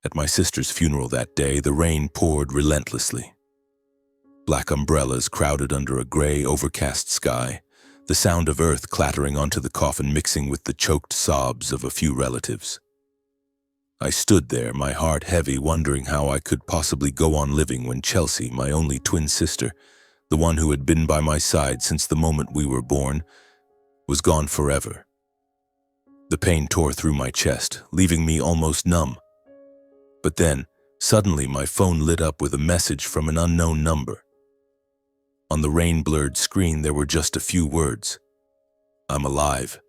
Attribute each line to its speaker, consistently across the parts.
Speaker 1: At my sister's funeral that day, the rain poured relentlessly. Black umbrellas crowded under a gray, overcast sky, the sound of earth clattering onto the coffin mixing with the choked sobs of a few relatives. I stood there, my heart heavy, wondering how I could possibly go on living when Chelsea, my only twin sister, the one who had been by my side since the moment we were born, was gone forever. The pain tore through my chest, leaving me almost numb. But then, suddenly my phone lit up with a message from an unknown number. On the rain-blurred screen there were just a few words. "I'm alive.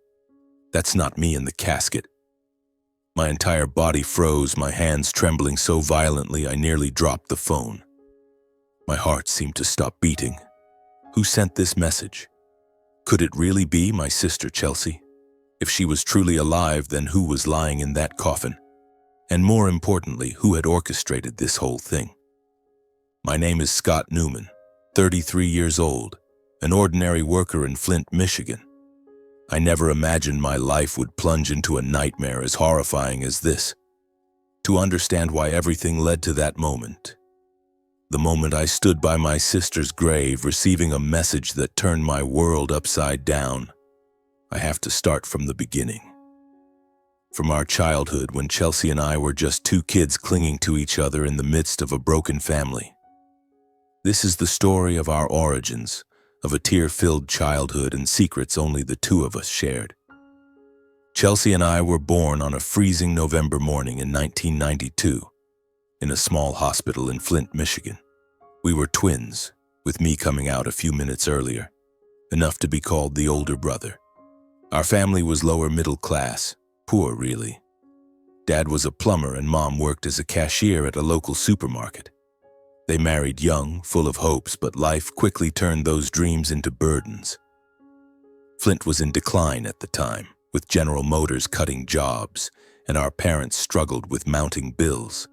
Speaker 1: That's not me in the casket." My entire body froze, my hands trembling so violently I nearly dropped the phone. My heart seemed to stop beating. Who sent this message? Could it really be my sister Chelsea? If she was truly alive, then who was lying in that coffin? And more importantly, who had orchestrated this whole thing? My name is Scott Newman, 33 years old, an ordinary worker in Flint, Michigan. I never imagined my life would plunge into a nightmare as horrifying as this. To understand why everything led to that moment, the moment I stood by my sister's grave, receiving a message that turned my world upside down, I have to start from the beginning. From our childhood, when Chelsea and I were just two kids clinging to each other in the midst of a broken family. This is the story of our origins, of a tear-filled childhood and secrets only the two of us shared. Chelsea and I were born on a freezing November morning in 1992, in a small hospital in Flint, Michigan. We were twins, with me coming out a few minutes earlier, enough to be called the older brother. Our family was lower middle class, poor really. Dad was a plumber and Mom worked as a cashier at a local supermarket. They married young, full of hopes, but life quickly turned those dreams into burdens. Flint was in decline at the time, with General Motors cutting jobs, and our parents struggled with mounting bills.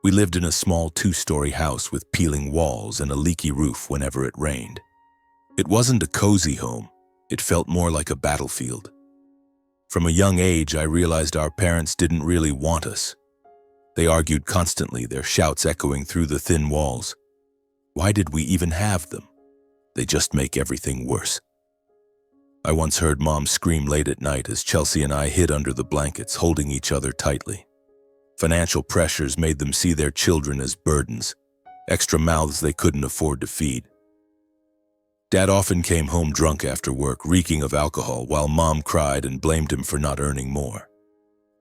Speaker 1: We lived in a small two-story house with peeling walls and a leaky roof whenever it rained. It wasn't a cozy home. It felt more like a battlefield. From a young age, I realized our parents didn't really want us. They argued constantly, their shouts echoing through the thin walls. Why did we even have them? They just make everything worse. I once heard Mom scream late at night as Chelsea and I hid under the blankets, holding each other tightly. Financial pressures made them see their children as burdens, extra mouths they couldn't afford to feed. Dad often came home drunk after work, reeking of alcohol, while Mom cried and blamed him for not earning more.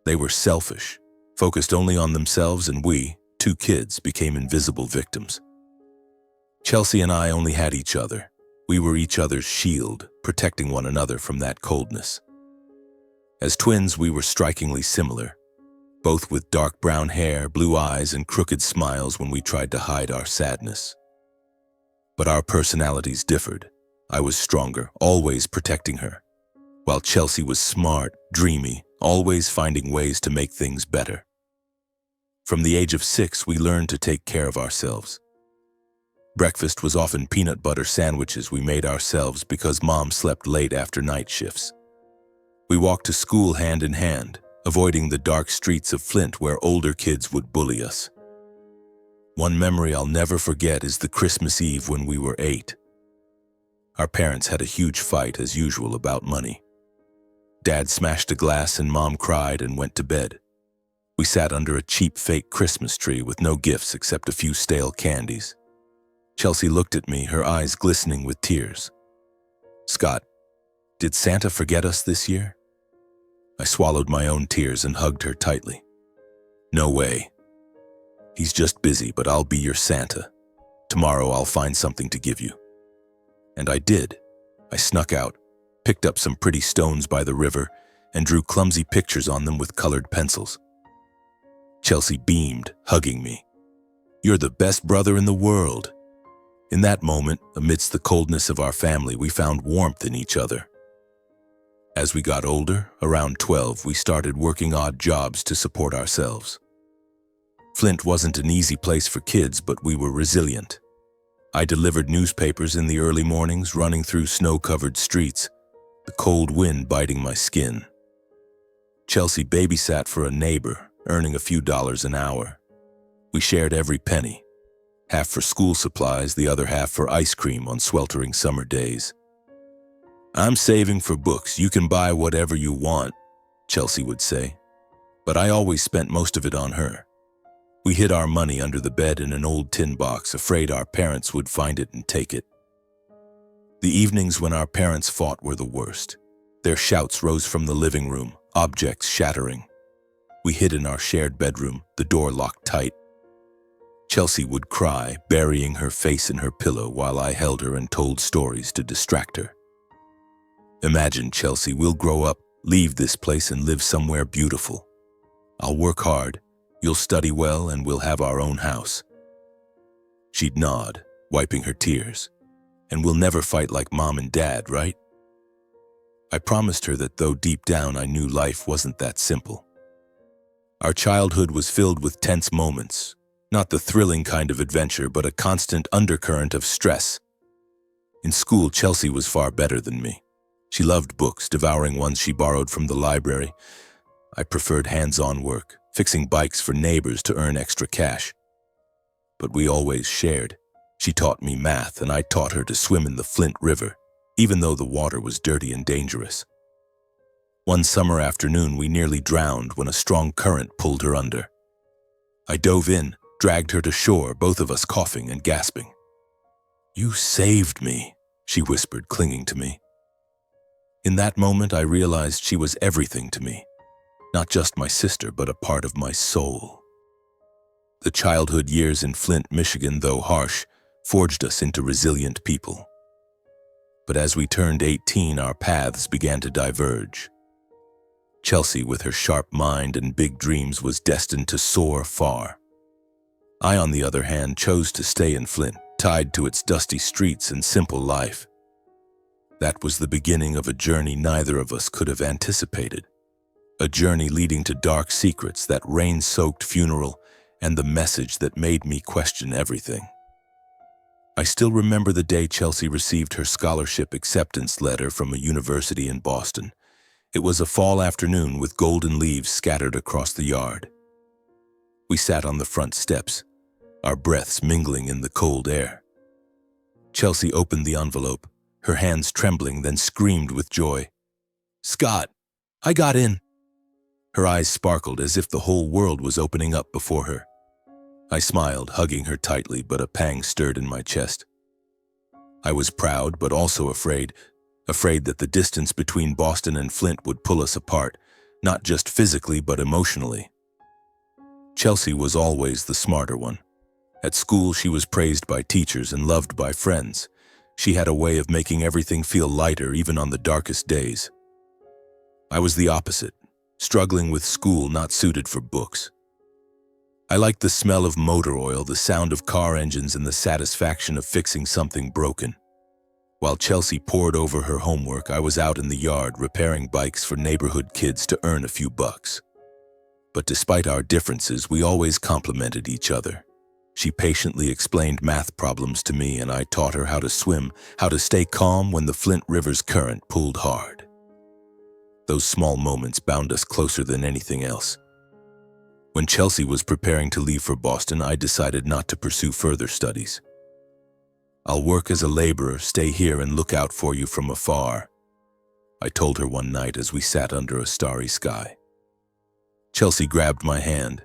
Speaker 1: They were selfish, focused only on themselves, and we, two kids, became invisible victims. Chelsea and I only had each other. We were each other's shield, protecting one another from that coldness. As twins, we were strikingly similar, both with dark brown hair, blue eyes, and crooked smiles when we tried to hide our sadness. But our personalities differed. I was stronger, always protecting her, while Chelsea was smart, dreamy, always finding ways to make things better. From the age of 6, we learned to take care of ourselves. Breakfast was often peanut butter sandwiches we made ourselves because Mom slept late after night shifts. We walked to school hand in hand, avoiding the dark streets of Flint where older kids would bully us. One memory I'll never forget is the Christmas Eve when we were 8. Our parents had a huge fight, as usual, about money. Dad smashed a glass and Mom cried and went to bed. We sat under a cheap fake Christmas tree with no gifts except a few stale candies. Chelsea looked at me, her eyes glistening with tears. "Scott, did Santa forget us this year?" I swallowed my own tears and hugged her tightly. "No way. He's just busy, but I'll be your Santa. Tomorrow I'll find something to give you." And I did. I snuck out, picked up some pretty stones by the river, and drew clumsy pictures on them with colored pencils. Chelsea beamed, hugging me. "You're the best brother in the world." In that moment, amidst the coldness of our family, we found warmth in each other. As we got older, around 12, we started working odd jobs to support ourselves. Flint wasn't an easy place for kids, but we were resilient. I delivered newspapers in the early mornings, running through snow-covered streets, the cold wind biting my skin. Chelsea babysat for a neighbor, earning a few dollars an hour. We shared every penny, half for school supplies, the other half for ice cream on sweltering summer days. "I'm saving for books. You can buy whatever you want," Chelsea would say. But I always spent most of it on her. We hid our money under the bed in an old tin box, afraid our parents would find it and take it. The evenings when our parents fought were the worst. Their shouts rose from the living room, objects shattering. We hid in our shared bedroom, the door locked tight. Chelsea would cry, burying her face in her pillow while I held her and told stories to distract her. "Imagine, Chelsea, we'll grow up, leave this place and live somewhere beautiful. I'll work hard, you'll study well, and we'll have our own house." She'd nod, wiping her tears. "And we'll never fight like Mom and Dad, right?" I promised her that though deep down I knew life wasn't that simple. Our childhood was filled with tense moments, not the thrilling kind of adventure, but a constant undercurrent of stress. In school, Chelsea was far better than me. She loved books, devouring ones she borrowed from the library. I preferred hands-on work, fixing bikes for neighbors to earn extra cash. But we always shared. She taught me math, and I taught her to swim in the Flint River, even though the water was dirty and dangerous. One summer afternoon, we nearly drowned when a strong current pulled her under. I dove in, dragged her to shore, both of us coughing and gasping. "You saved me," she whispered, clinging to me. In that moment, I realized she was everything to me. Not just my sister, but a part of my soul. The childhood years in Flint, Michigan, though harsh, forged us into resilient people. But as we turned 18, our paths began to diverge. Chelsea, with her sharp mind and big dreams, was destined to soar far. I, on the other hand, chose to stay in Flint, tied to its dusty streets and simple life. That was the beginning of a journey neither of us could have anticipated. A journey leading to dark secrets, that rain-soaked funeral, and the message that made me question everything. I still remember the day Chelsea received her scholarship acceptance letter from a university in Boston. It was a fall afternoon with golden leaves scattered across the yard. We sat on the front steps, our breaths mingling in the cold air. Chelsea opened the envelope, her hands trembling, then screamed with joy. "Scott, I got in!" Her eyes sparkled as if the whole world was opening up before her. I smiled, hugging her tightly, but a pang stirred in my chest. I was proud, but also afraid that the distance between Boston and Flint would pull us apart, not just physically, but emotionally. Chelsea was always the smarter one. At school, she was praised by teachers and loved by friends. She had a way of making everything feel lighter, even on the darkest days. I was the opposite. Struggling with school, not suited for books. I liked the smell of motor oil, the sound of car engines, and the satisfaction of fixing something broken. While Chelsea pored over her homework, I was out in the yard repairing bikes for neighborhood kids to earn a few bucks. But despite our differences, we always complimented each other. She patiently explained math problems to me, and I taught her how to swim, how to stay calm when the Flint River's current pulled hard. Those small moments bound us closer than anything else. When Chelsea was preparing to leave for Boston, I decided not to pursue further studies. "I'll work as a laborer, stay here, and look out for you from afar," I told her one night as we sat under a starry sky. Chelsea grabbed my hand.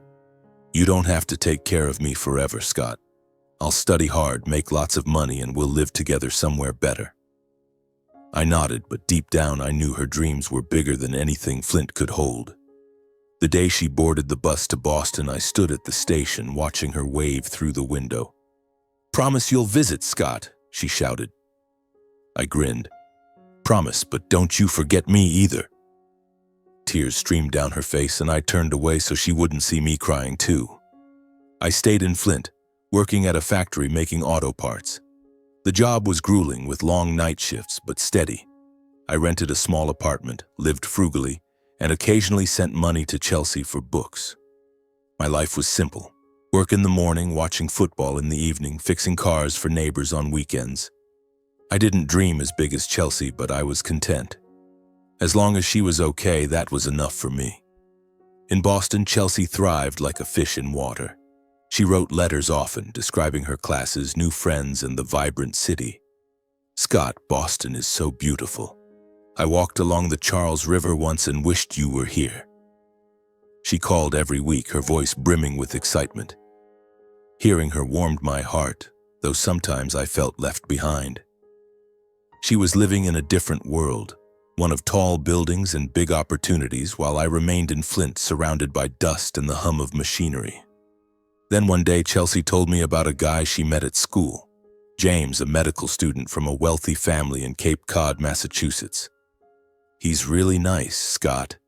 Speaker 1: "You don't have to take care of me forever, Scott. I'll study hard, make lots of money, and we'll live together somewhere better." I nodded, but deep down I knew her dreams were bigger than anything Flint could hold. The day she boarded the bus to Boston, I stood at the station watching her wave through the window. "Promise you'll visit, Scott," she shouted. I grinned. "Promise, but don't you forget me either." Tears streamed down her face, and I turned away so she wouldn't see me crying too. I stayed in Flint, working at a factory making auto parts. The job was grueling with long night shifts, but steady. I rented a small apartment, lived frugally, and occasionally sent money to Chelsea for books. My life was simple. Work in the morning, watching football in the evening, fixing cars for neighbors on weekends. I didn't dream as big as Chelsea, but I was content. As long as she was okay, that was enough for me. In Boston, Chelsea thrived like a fish in water. She wrote letters often, describing her classes, new friends, and the vibrant city. Scott, Boston is so beautiful. I walked along the Charles River once and wished you were here. She called every week, her voice brimming with excitement. Hearing her warmed my heart, though sometimes I felt left behind. She was living in a different world, one of tall buildings and big opportunities, while I remained in Flint, surrounded by dust and the hum of machinery. Then one day, Chelsea told me about a guy she met at school. James, a medical student from a wealthy family in Cape Cod, Massachusetts. He's really nice, Scott.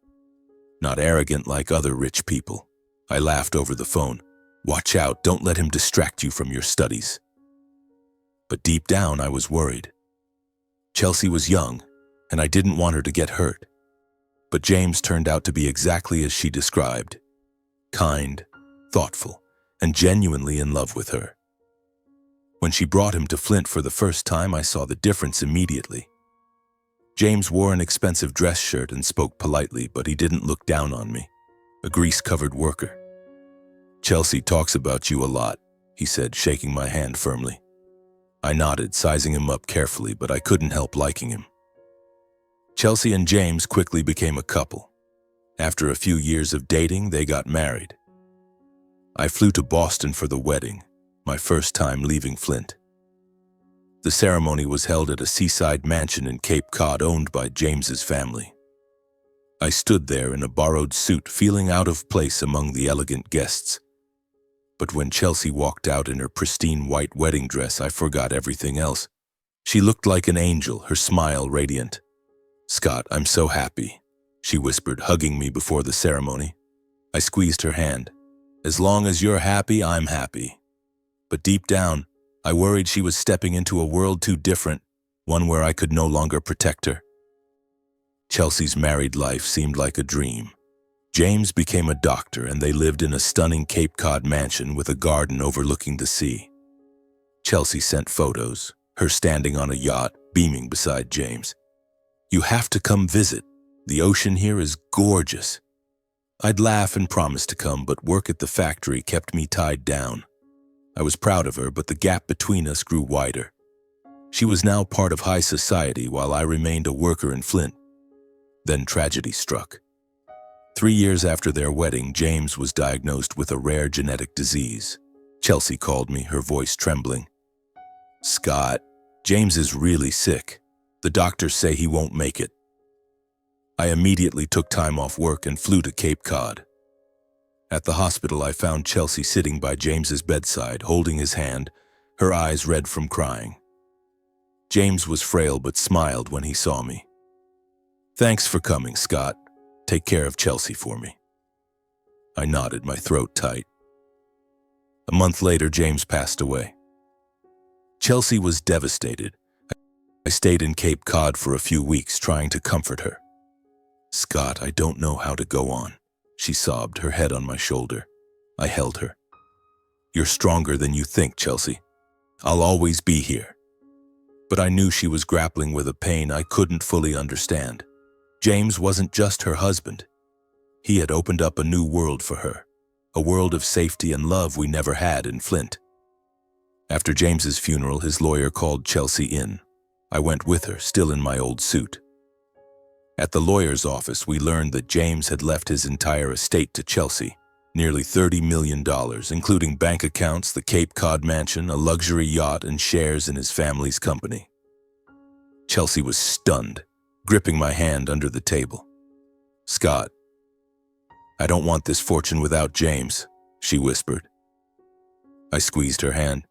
Speaker 1: Not arrogant like other rich people. I laughed over the phone. Watch out, don't let him distract you from your studies. But deep down, I was worried. Chelsea was young, and I didn't want her to get hurt. But James turned out to be exactly as she described. Kind, thoughtful, and genuinely in love with her. When she brought him to Flint for the first time, I saw the difference immediately. James wore an expensive dress shirt and spoke politely, but he didn't look down on me, a grease-covered worker. Chelsea talks about you a lot, he said, shaking my hand firmly. I nodded, sizing him up carefully, but I couldn't help liking him. Chelsea and James quickly became a couple. After a few years of dating, they got married. I flew to Boston for the wedding, my first time leaving Flint. The ceremony was held at a seaside mansion in Cape Cod owned by James's family. I stood there in a borrowed suit, feeling out of place among the elegant guests. But when Chelsea walked out in her pristine white wedding dress, I forgot everything else. She looked like an angel, her smile radiant. Scott, I'm so happy, she whispered, hugging me before the ceremony. I squeezed her hand. As long as you're happy, I'm happy. But deep down, I worried she was stepping into a world too different, one where I could no longer protect her. Chelsea's married life seemed like a dream. James became a doctor, and they lived in a stunning Cape Cod mansion with a garden overlooking the sea. Chelsea sent photos, her standing on a yacht, beaming beside James. You have to come visit. The ocean here is gorgeous. I'd laugh and promise to come, but work at the factory kept me tied down. I was proud of her, but the gap between us grew wider. She was now part of high society while I remained a worker in Flint. Then tragedy struck. 3 years after their wedding, James was diagnosed with a rare genetic disease. Chelsea called me, her voice trembling. Scott, James is really sick. The doctors say he won't make it. I immediately took time off work and flew to Cape Cod. At the hospital, I found Chelsea sitting by James's bedside, holding his hand, her eyes red from crying. James was frail but smiled when he saw me. Thanks for coming, Scott. Take care of Chelsea for me. I nodded, my throat tight. A month later, James passed away. Chelsea was devastated. I stayed in Cape Cod for a few weeks, trying to comfort her. Scott, I don't know how to go on, she sobbed, her head on my shoulder. I held her. You're stronger than you think, Chelsea. I'll always be here. But I knew she was grappling with a pain I couldn't fully understand. James wasn't just her husband. He had opened up a new world for her, a world of safety and love we never had in Flint. After James's funeral, his lawyer called Chelsea in. I went with her, still in my old suit. At the lawyer's office, we learned that James had left his entire estate to Chelsea, nearly $30 million, including bank accounts, the Cape Cod mansion, a luxury yacht, and shares in his family's company. Chelsea was stunned, gripping my hand under the table. Scott, I don't want this fortune without James, she whispered. I squeezed her hand.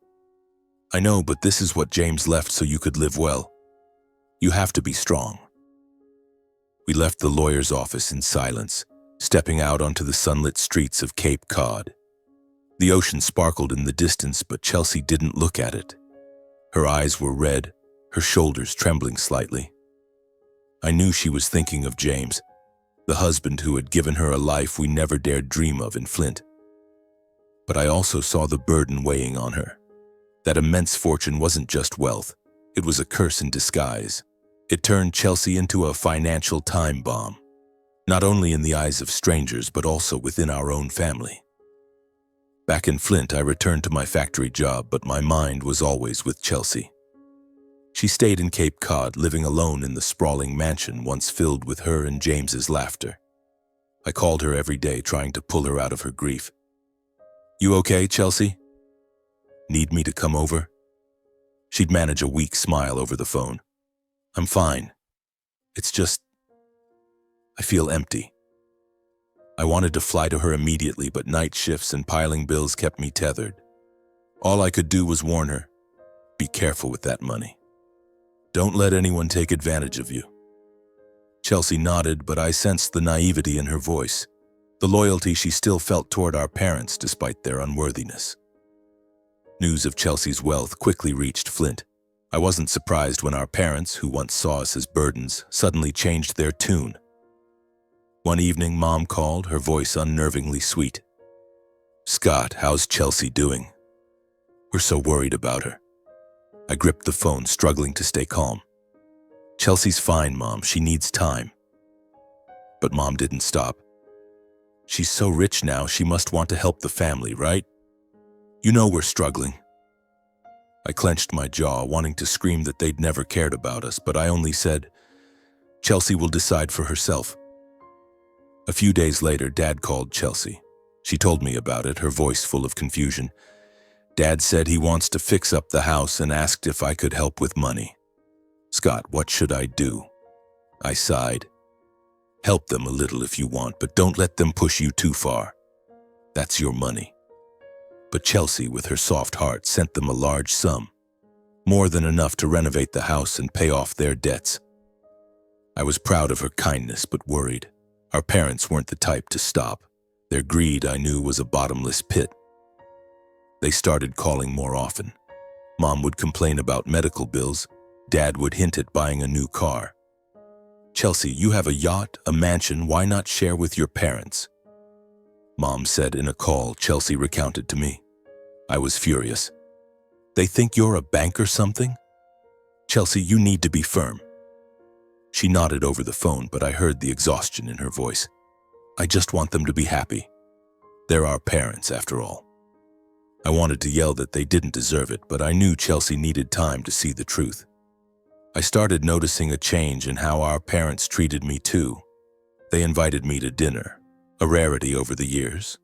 Speaker 1: I know, but this is what James left so you could live well. You have to be strong. We left the lawyer's office in silence, stepping out onto the sunlit streets of Cape Cod. The ocean sparkled in the distance, but Chelsea didn't look at it. Her eyes were red, her shoulders trembling slightly. I knew she was thinking of James, the husband who had given her a life we never dared dream of in Flint. But I also saw the burden weighing on her. That immense fortune wasn't just wealth, it was a curse in disguise. It turned Chelsea into a financial time bomb. not only in the eyes of strangers but also within our own family. Back in Flint, I returned to my factory job, but my mind was always with Chelsea. She stayed in Cape Cod, living alone in the sprawling mansion once filled with her and James's laughter. I called her every day, trying to pull her out of her grief. "You okay, Chelsea? Need me to come over?" She'd manage a weak smile over the phone. "I'm fine. It's just, I feel empty." I wanted to fly to her immediately, but night shifts and piling bills kept me tethered. All I could do was warn her, "Be careful with that money. Don't let anyone take advantage of you." Chelsea nodded, but I sensed the naivety in her voice, the loyalty she still felt toward our parents despite their unworthiness. News of Chelsea's wealth quickly reached Flint. I wasn't surprised when our parents, who once saw us as burdens, suddenly changed their tune. One evening, Mom called, her voice unnervingly sweet. "Scott, how's Chelsea doing? We're so worried about her." I gripped the phone, struggling to stay calm. "Chelsea's fine, Mom. She needs time." But Mom didn't stop. "She's so rich now, she must want to help the family, right? You know we're struggling." I clenched my jaw, wanting to scream that they'd never cared about us, but I only said, "Chelsea will decide for herself." A few days later, Dad called Chelsea. She told me about it, her voice full of confusion. "Dad said he wants to fix up the house and asked if I could help with money." "Scott, what should I do?" I sighed. "Help them a little if you want, but don't let them push you too far. That's your money." But Chelsea, with her soft heart, sent them a large sum, more than enough to renovate the house and pay off their debts. I was proud of her kindness, but worried. Our parents weren't the type to stop. Their greed, I knew, was a bottomless pit. They started calling more often. Mom would complain about medical bills. Dad would hint at buying a new car. "Chelsea, you have a yacht, a mansion, why not share with your parents?" Mom said in a call Chelsea recounted to me. I was furious. "They think you're a bank or something? Chelsea, you need to be firm." She nodded over the phone, but I heard the exhaustion in her voice. "I just want them to be happy. They're our parents, after all." I wanted to yell that they didn't deserve it, but I knew Chelsea needed time to see the truth. I started noticing a change in how our parents treated me too. They invited me to dinner, a rarity over the years.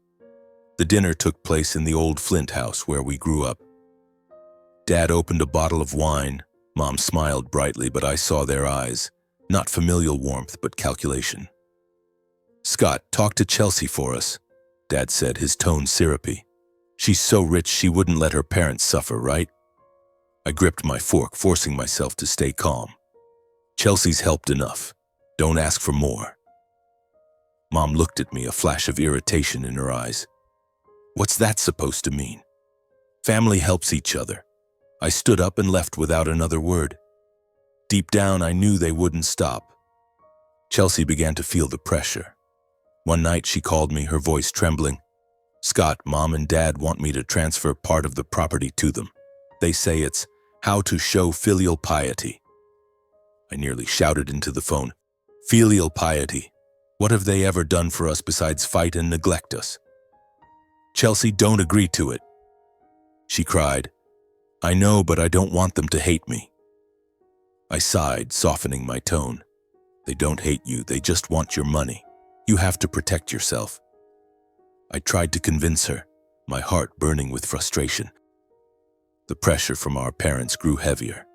Speaker 1: The dinner took place in the old Flint house where we grew up. Dad opened a bottle of wine. Mom smiled brightly, but I saw their eyes. Not familial warmth, but calculation. "Scott, talk to Chelsea for us," Dad said, his tone syrupy. "She's so rich she wouldn't let her parents suffer, right?" I gripped my fork, forcing myself to stay calm. "Chelsea's helped enough. Don't ask for more." Mom looked at me, a flash of irritation in her eyes. "What's that supposed to mean? Family helps each other." I stood up and left without another word. Deep down, I knew they wouldn't stop. Chelsea began to feel the pressure. One night, she called me, her voice trembling. "Scott, Mom and Dad want me to transfer part of the property to them. They say it's how to show filial piety." I nearly shouted into the phone. "Filial piety? What have they ever done for us besides fight and neglect us?" "Chelsea, don't agree to it," she cried. "I know, but I don't want them to hate me." I sighed, softening my tone. "They don't hate you, they just want your money. You have to protect yourself." I tried to convince her, my heart burning with frustration. The pressure from our parents grew heavier.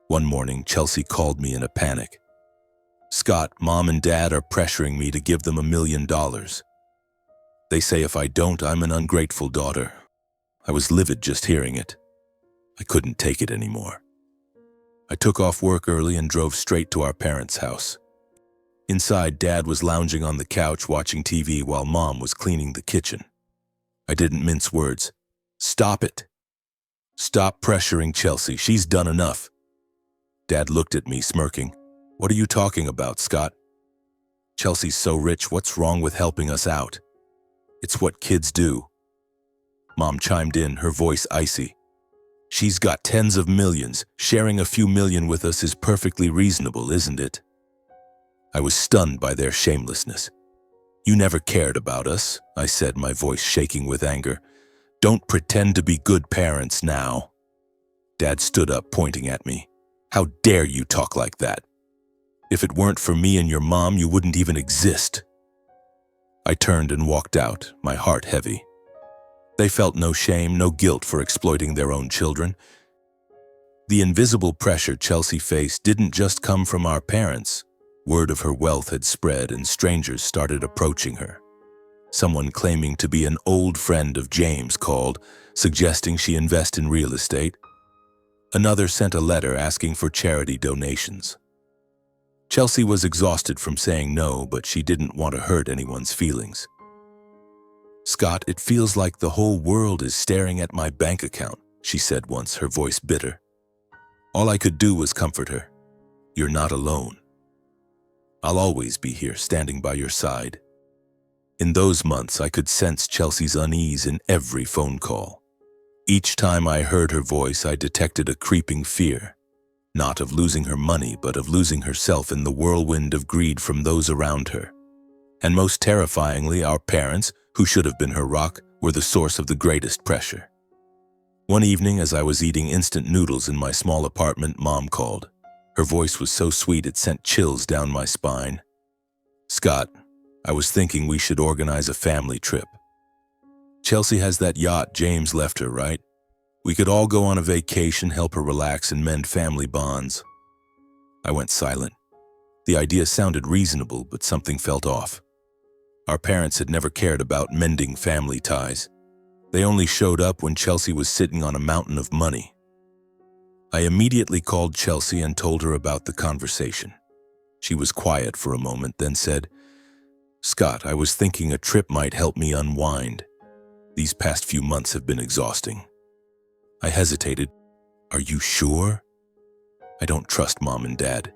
Speaker 1: One morning, Chelsea called me in a panic. "Scott, Mom and Dad are pressuring me to give them $1 million. They say if I don't, I'm an ungrateful daughter." I was livid just hearing it. I couldn't take it anymore. I took off work early and drove straight to our parents' house. Inside, Dad was lounging on the couch watching TV while Mom was cleaning the kitchen. I didn't mince words. "Stop it. Stop pressuring Chelsea. She's done enough." Dad looked at me, smirking. "What are you talking about, Scott? Chelsea's so rich, what's wrong with helping us out? It's what kids do." Mom chimed in, her voice icy. "She's got tens of millions. Sharing a few million with us is perfectly reasonable, isn't it?" I was stunned by their shamelessness. "You never cared about us," I said, my voice shaking with anger. "Don't pretend to be good parents now." Dad stood up, pointing at me. "How dare you talk like that? If it weren't for me and your mom, you wouldn't even exist." I turned and walked out, my heart heavy. They felt no shame, no guilt for exploiting their own children. The invisible pressure Chelsea faced didn't just come from our parents. Word of her wealth had spread and strangers started approaching her. Someone claiming to be an old friend of James called, suggesting she invest in real estate. Another sent a letter asking for charity donations. Chelsea was exhausted from saying no, but she didn't want to hurt anyone's feelings. "Scott, it feels like the whole world is staring at my bank account," she said once, her voice bitter. All I could do was comfort her. "You're not alone. I'll always be here, standing by your side." In those months, I could sense Chelsea's unease in every phone call. Each time I heard her voice, I detected a creeping fear. Not of losing her money, but of losing herself in the whirlwind of greed from those around her. And most terrifyingly, our parents, who should have been her rock, were the source of the greatest pressure. One evening, as I was eating instant noodles in my small apartment, Mom called. Her voice was so sweet it sent chills down my spine. "Scott, I was thinking we should organize a family trip. Chelsea has that yacht James left her, right? We could all go on a vacation, help her relax, and mend family bonds." I went silent. The idea sounded reasonable, but something felt off. Our parents had never cared about mending family ties. They only showed up when Chelsea was sitting on a mountain of money. I immediately called Chelsea and told her about the conversation. She was quiet for a moment, then said, "Scott, I was thinking a trip might help me unwind. These past few months have been exhausting." I hesitated. "Are you sure?" "I don't trust Mom and Dad."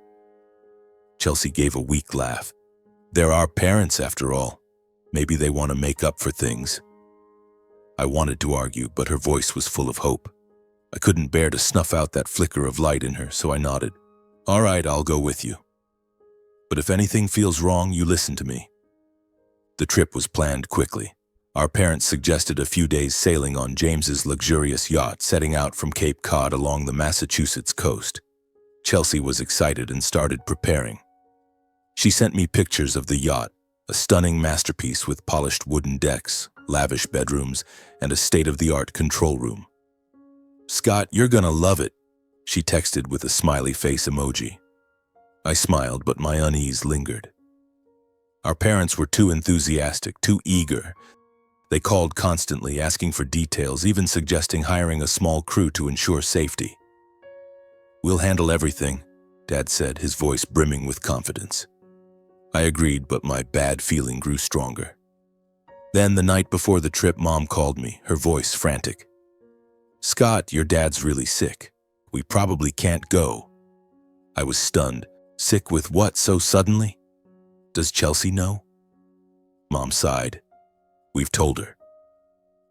Speaker 1: Chelsea gave a weak laugh. "They're our parents, after all. Maybe they want to make up for things." I wanted to argue, but her voice was full of hope. I couldn't bear to snuff out that flicker of light in her, so I nodded. "All right, I'll go with you. But if anything feels wrong, you listen to me." The trip was planned quickly. Our parents suggested a few days sailing on James's luxurious yacht, setting out from Cape Cod along the Massachusetts coast. Chelsea was excited and started preparing. She sent me pictures of the yacht, a stunning masterpiece with polished wooden decks, lavish bedrooms, and a state-of-the-art control room. "Scott, you're gonna love it," she texted with a smiley face emoji. I smiled, but my unease lingered. Our parents were too enthusiastic, too eager. They called constantly, asking for details, even suggesting hiring a small crew to ensure safety. "We'll handle everything," Dad said, his voice brimming with confidence. I agreed, but my bad feeling grew stronger. Then, the night before the trip, Mom called me, her voice frantic. "Scott, your dad's really sick. We probably can't go." I was stunned. "Sick with what so suddenly? Does Chelsea know?" Mom sighed. "We've told her.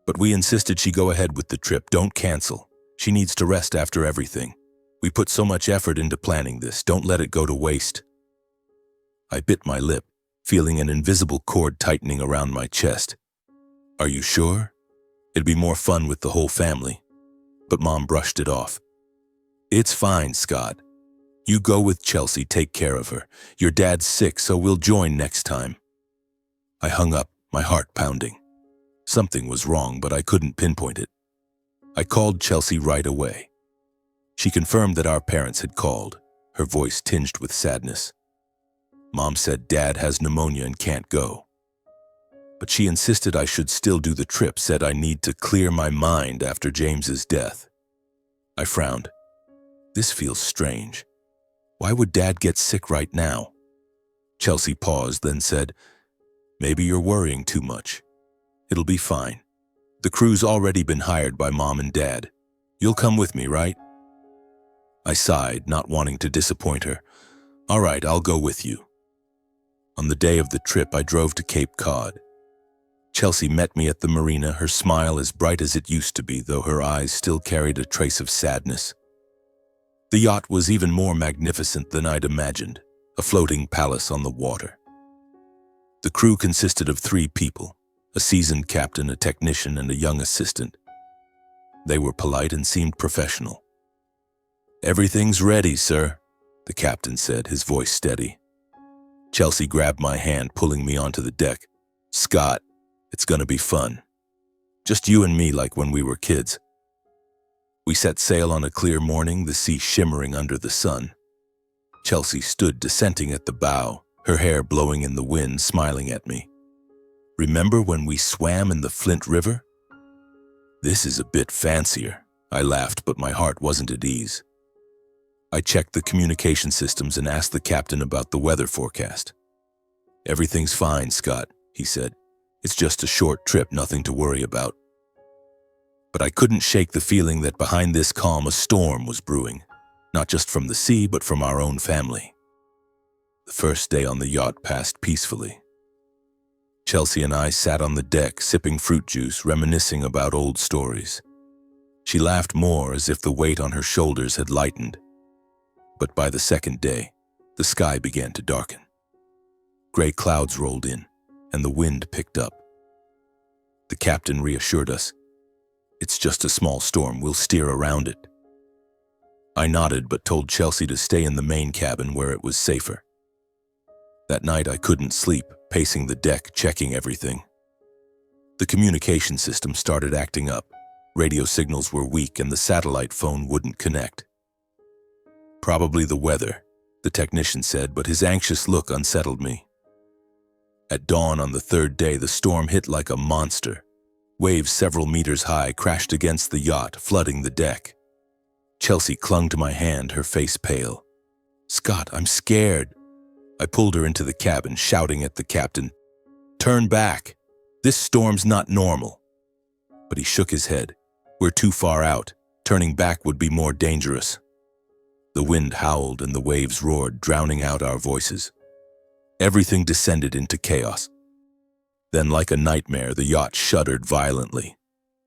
Speaker 1: But we insisted she go ahead with the trip. Don't cancel. She needs to rest after everything. We put so much effort into planning this. Don't let it go to waste." I bit my lip, feeling an invisible cord tightening around my chest. "Are you sure? It'd be more fun with the whole family." But Mom brushed it off. "It's fine, Scott. You go with Chelsea, take care of her. Your dad's sick, so we'll join next time." I hung up, my heart pounding. Something was wrong, but I couldn't pinpoint it. I called Chelsea right away. She confirmed that our parents had called, her voice tinged with sadness. Mom said Dad has pneumonia and can't go. But she insisted I should still do the trip, said I need to clear my mind after James's death. I frowned. This feels strange. Why would Dad get sick right now? Chelsea paused, then said, "Maybe you're worrying too much. It'll be fine. The crew's already been hired by Mom and Dad. You'll come with me, right?" I sighed, not wanting to disappoint her. "All right, I'll go with you." On the day of the trip, I drove to Cape Cod. Chelsea met me at the marina, her smile as bright as it used to be, though her eyes still carried a trace of sadness. The yacht was even more magnificent than I'd imagined. a floating palace on the water. The crew consisted of 3 people, a seasoned captain, a technician, and a young assistant. They were polite and seemed professional. "Everything's ready, sir," the captain said, his voice steady. Chelsea grabbed my hand, pulling me onto the deck. "Scott, it's gonna be fun. Just you and me like when we were kids." We set sail on a clear morning, the sea shimmering under the sun. Chelsea stood dissenting at the bow, her hair blowing in the wind, smiling at me. "Remember when we swam in the Flint River?" "This is a bit fancier," I laughed, but my heart wasn't at ease. I checked the communication systems and asked the captain about the weather forecast. "Everything's fine, Scott," he said. "It's just a short trip, nothing to worry about." But I couldn't shake the feeling that behind this calm a storm was brewing, not just from the sea, but from our own family. The first day on the yacht passed peacefully. Chelsea and I sat on the deck, sipping fruit juice, reminiscing about old stories. She laughed more, as if the weight on her shoulders had lightened. But by the second day, the sky began to darken. Gray clouds rolled in, and the wind picked up. The captain reassured us. "It's just a small storm, we'll steer around it." I nodded, but told Chelsea to stay in the main cabin where it was safer. That night I couldn't sleep, pacing the deck, checking everything. The communication system started acting up. Radio signals were weak and the satellite phone wouldn't connect. "Probably the weather," the technician said, but his anxious look unsettled me. At dawn on the 3rd day, the storm hit like a monster. Waves several meters high crashed against the yacht, flooding the deck. Chelsea clung to my hand, her face pale. "Scott, I'm scared." I pulled her into the cabin, shouting at the captain, "Turn back! This storm's not normal." But he shook his head. "We're too far out. Turning back would be more dangerous." The wind howled and the waves roared, drowning out our voices. Everything descended into chaos. Then, like a nightmare, the yacht shuddered violently.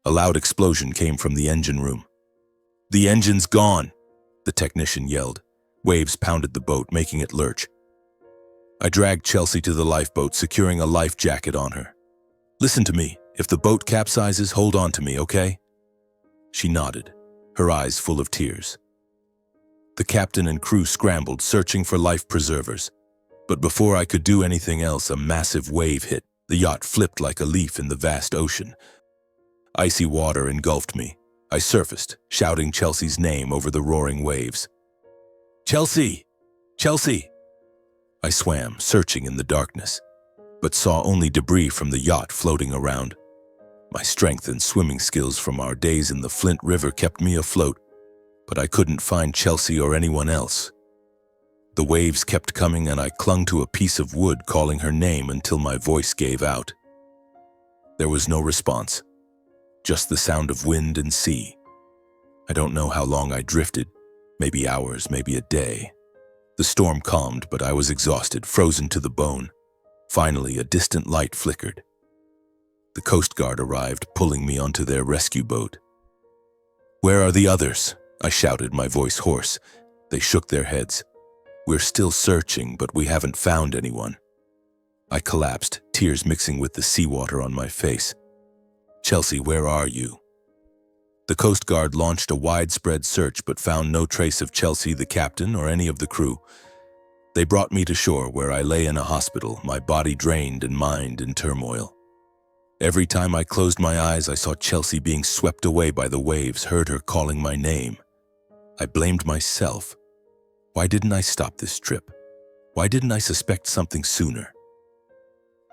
Speaker 1: A loud explosion came from the engine room. "The engine's gone!" the technician yelled. Waves pounded the boat, making it lurch. I dragged Chelsea to the lifeboat, securing a life jacket on her. "Listen to me. If the boat capsizes, hold on to me, okay?" She nodded, her eyes full of tears. The captain and crew scrambled, searching for life preservers. But before I could do anything else, a massive wave hit. The yacht flipped like a leaf in the vast ocean. Icy water engulfed me. I surfaced, shouting Chelsea's name over the roaring waves. "Chelsea! Chelsea!" I swam, searching in the darkness, but saw only debris from the yacht floating around. My strength and swimming skills from our days in the Flint River kept me afloat, but I couldn't find Chelsea or anyone else. The waves kept coming and I clung to a piece of wood, calling her name until my voice gave out. There was no response, just the sound of wind and sea. I don't know how long I drifted, maybe hours, maybe a day. The storm calmed, but I was exhausted, frozen to the bone. Finally, a distant light flickered. The Coast Guard arrived, pulling me onto their rescue boat. "Where are the others?" I shouted, my voice hoarse. They shook their heads. "We're still searching, but we haven't found anyone." I collapsed, tears mixing with the seawater on my face. "Chelsea, where are you?" The Coast Guard launched a widespread search but found no trace of Chelsea, the captain, or any of the crew. They brought me to shore, where I lay in a hospital, my body drained and mind in turmoil. Every time I closed my eyes, I saw Chelsea being swept away by the waves, heard her calling my name. I blamed myself. Why didn't I stop this trip? Why didn't I suspect something sooner?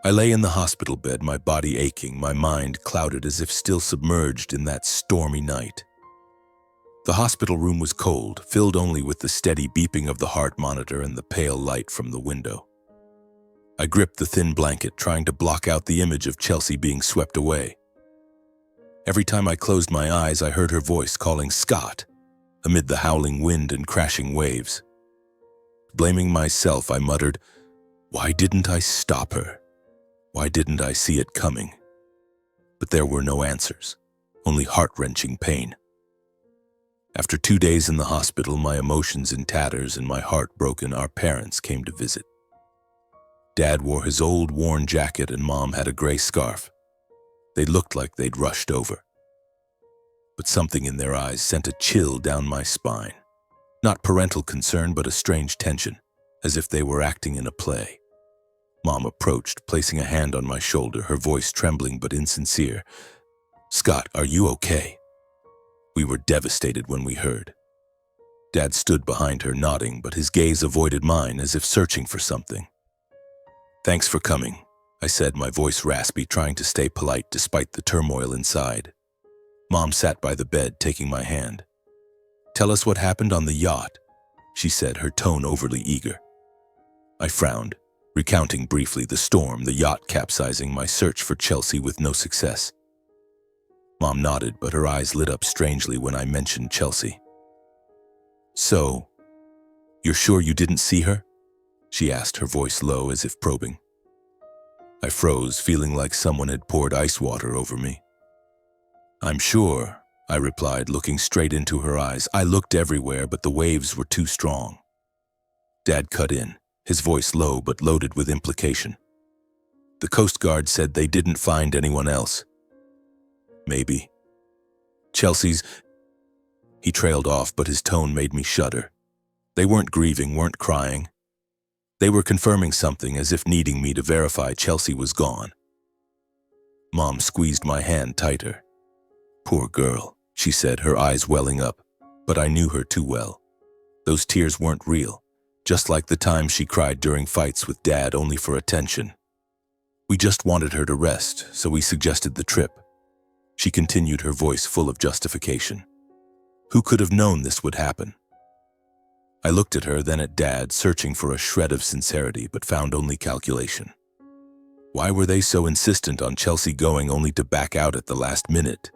Speaker 1: I lay in the hospital bed, my body aching, my mind clouded as if still submerged in that stormy night. The hospital room was cold, filled only with the steady beeping of the heart monitor and the pale light from the window. I gripped the thin blanket, trying to block out the image of Chelsea being swept away. Every time I closed my eyes, I heard her voice calling Scott, amid the howling wind and crashing waves. Blaming myself, I muttered, "Why didn't I stop her? Why didn't I see it coming?" But there were no answers, only heart-wrenching pain. After 2 days in the hospital, my emotions in tatters and my heart broken, our parents came to visit. Dad wore his old worn jacket and Mom had a gray scarf. They looked like they'd rushed over. But something in their eyes sent a chill down my spine. Not parental concern, but a strange tension, as if they were acting in a play. Mom approached, placing a hand on my shoulder, her voice trembling but insincere. "Scott, are you okay?" We were devastated when we heard. Dad stood behind her, nodding, but his gaze avoided mine as if searching for something. "Thanks for coming," I said, my voice raspy, trying to stay polite despite the turmoil inside. Mom sat by the bed, taking my hand. "Tell us what happened on the yacht," she said, her tone overly eager. I frowned, recounting briefly the storm, the yacht capsizing, my search for Chelsea with no success. Mom nodded, but her eyes lit up strangely when I mentioned Chelsea. "So, you're sure you didn't see her?" she asked, her voice low as if probing. I froze, feeling like someone had poured ice water over me. "I'm sure," I replied, looking straight into her eyes. "I looked everywhere, but the waves were too strong." Dad cut in, his voice low but loaded with implication. "The Coast Guard said they didn't find anyone else." "Maybe. Chelsea's—" He trailed off, but his tone made me shudder. They weren't grieving, weren't crying. They were confirming something, as if needing me to verify Chelsea was gone. Mom squeezed my hand tighter. "Poor girl," she said, her eyes welling up, but I knew her too well. Those tears weren't real, just like the times she cried during fights with Dad only for attention. "We just wanted her to rest, so we suggested the trip." She continued, her voice full of justification. "Who could have known this would happen?" I looked at her, then at Dad, searching for a shred of sincerity, but found only calculation. Why were they so insistent on Chelsea going only to back out at the last minute?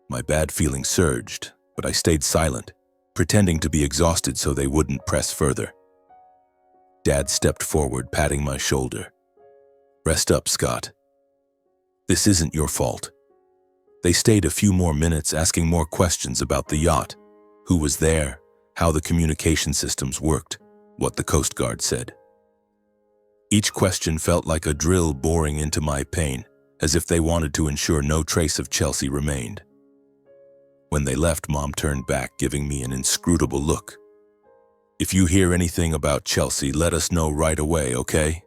Speaker 1: My bad feeling surged, but I stayed silent, pretending to be exhausted so they wouldn't press further. Dad stepped forward, patting my shoulder. "Rest up, Scott. This isn't your fault." They stayed a few more minutes, asking more questions about the yacht, who was there, how the communication systems worked, what the Coast Guard said. Each question felt like a drill boring into my pain, as if they wanted to ensure no trace of Chelsea remained. When they left, Mom turned back, giving me an inscrutable look. "If you hear anything about Chelsea, let us know right away, okay?"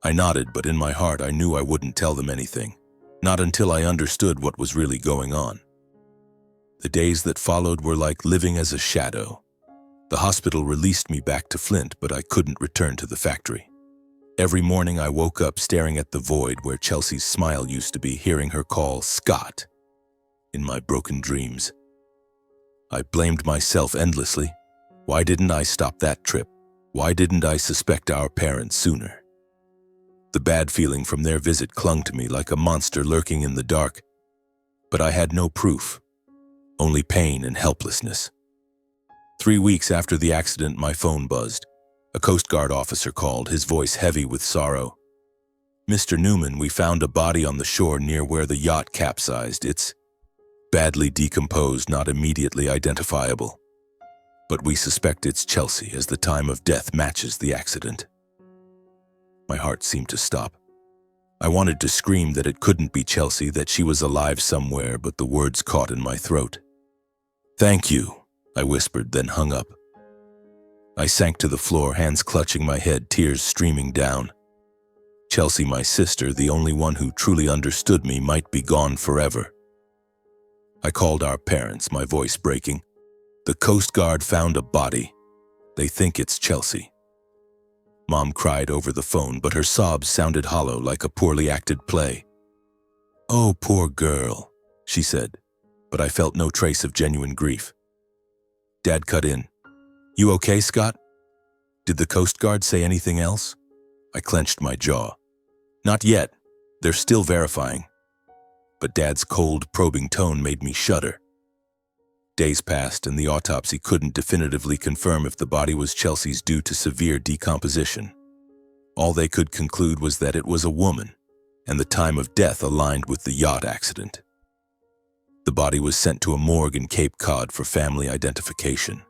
Speaker 1: I nodded, but in my heart I knew I wouldn't tell them anything, not until I understood what was really going on. The days that followed were like living as a shadow. The hospital released me back to Flint, but I couldn't return to the factory. Every morning I woke up staring at the void where Chelsea's smile used to be, hearing her call Scott in my broken dreams. I blamed myself endlessly. Why didn't I stop that trip? Why didn't I suspect our parents sooner? The bad feeling from their visit clung to me like a monster lurking in the dark, but I had no proof, only pain and helplessness. 3 weeks after the accident, my phone buzzed. A Coast Guard officer called, his voice heavy with sorrow. "Mr. Newman, we found a body on the shore near where the yacht capsized. It's badly decomposed, not immediately identifiable. But we suspect it's Chelsea, as the time of death matches the accident." My heart seemed to stop. I wanted to scream that it couldn't be Chelsea, that she was alive somewhere, but the words caught in my throat. "Thank you," I whispered, then hung up. I sank to the floor, hands clutching my head, tears streaming down. Chelsea, my sister, the only one who truly understood me, might be gone forever. I called our parents, my voice breaking. "The Coast Guard found a body. They think it's Chelsea." Mom cried over the phone, but her sobs sounded hollow, like a poorly acted play. "Oh, poor girl," she said, but I felt no trace of genuine grief. Dad cut in. "You okay, Scott? Did the Coast Guard say anything else?" I clenched my jaw. "Not yet. They're still verifying." But Dad's cold, probing tone made me shudder. Days passed, and the autopsy couldn't definitively confirm if the body was Chelsea's due to severe decomposition. All they could conclude was that it was a woman, and the time of death aligned with the yacht accident. The body was sent to a morgue in Cape Cod for family identification.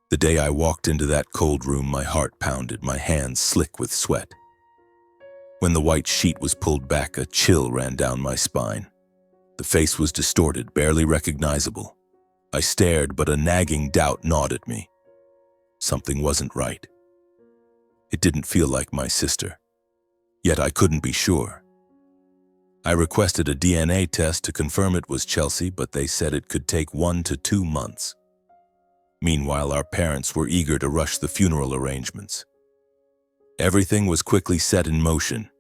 Speaker 1: The day I walked into that cold room, my heart pounded, my hands slick with sweat. When the white sheet was pulled back, a chill ran down my spine. The face was distorted, barely recognizable. I stared, but a nagging doubt gnawed at me. Something wasn't right. It didn't feel like my sister. Yet I couldn't be sure. I requested a DNA test to confirm it was Chelsea, but they said it could take 1 to 2 months. Meanwhile, our parents were eager to rush the funeral arrangements. Everything was quickly set in motion.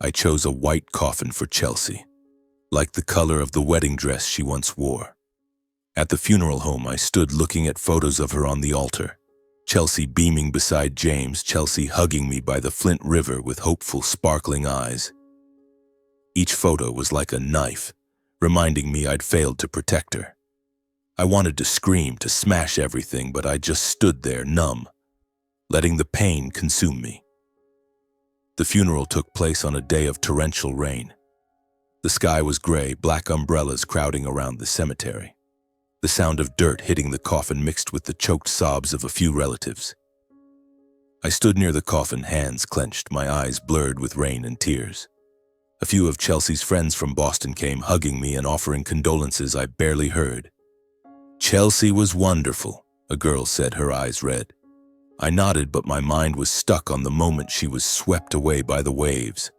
Speaker 1: I chose a white coffin for Chelsea, like the color of the wedding dress she once wore. At the funeral home, I stood looking at photos of her on the altar. Chelsea beaming beside James, Chelsea hugging me by the Flint River with hopeful, sparkling eyes. Each photo was like a knife, reminding me I'd failed to protect her. I wanted to scream, to smash everything, but I just stood there, numb, letting the pain consume me. The funeral took place on a day of torrential rain. The sky was gray, black umbrellas crowding around the cemetery. The sound of dirt hitting the coffin mixed with the choked sobs of a few relatives. I stood near the coffin, hands clenched, my eyes blurred with rain and tears. A few of Chelsea's friends from Boston came, hugging me and offering condolences I barely heard. "Chelsea was wonderful," a girl said, her eyes red. I nodded, but my mind was stuck on the moment she was swept away by the waves.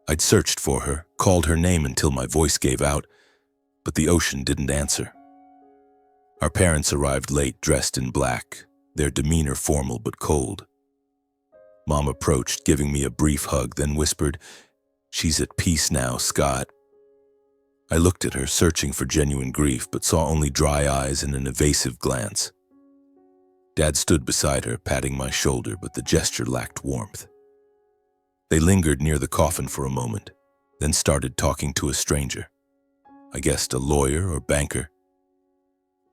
Speaker 1: I'd searched for her, called her name until my voice gave out, but the ocean didn't answer. Our parents arrived late, dressed in black, their demeanor formal but cold. Mom approached, giving me a brief hug, then whispered, "She's at peace now, Scott." I looked at her, searching for genuine grief, but saw only dry eyes and an evasive glance. Dad stood beside her, patting my shoulder, but the gesture lacked warmth. They lingered near the coffin for a moment, then started talking to a stranger. I guessed a lawyer or banker.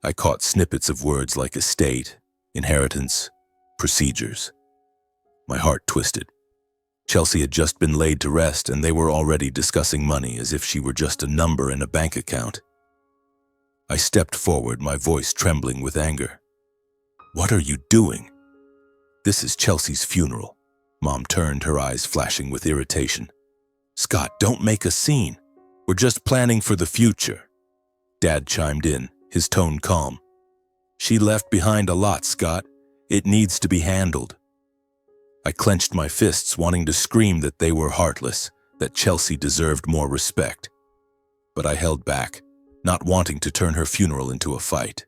Speaker 1: I caught snippets of words like estate, inheritance, procedures. My heart twisted. Chelsea had just been laid to rest, and they were already discussing money as if she were just a number in a bank account. I stepped forward, my voice trembling with anger. "What are you doing? This is Chelsea's funeral." Mom turned, her eyes flashing with irritation. "Scott, don't make a scene. We're just planning for the future." Dad chimed in, his tone calm. "She left behind a lot, Scott. It needs to be handled." I clenched my fists, wanting to scream that they were heartless, that Chelsea deserved more respect. But I held back, not wanting to turn her funeral into a fight.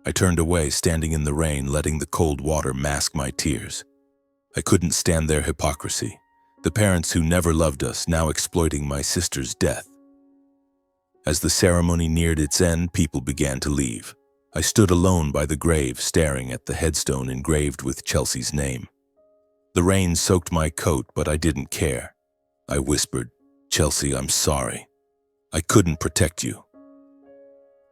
Speaker 1: I turned away, standing in the rain, letting the cold water mask my tears. I couldn't stand their hypocrisy, the parents who never loved us now exploiting my sister's death. As the ceremony neared its end, people began to leave. I stood alone by the grave, staring at the headstone engraved with Chelsea's name. The rain soaked my coat, but I didn't care. I whispered, "Chelsea, I'm sorry. I couldn't protect you."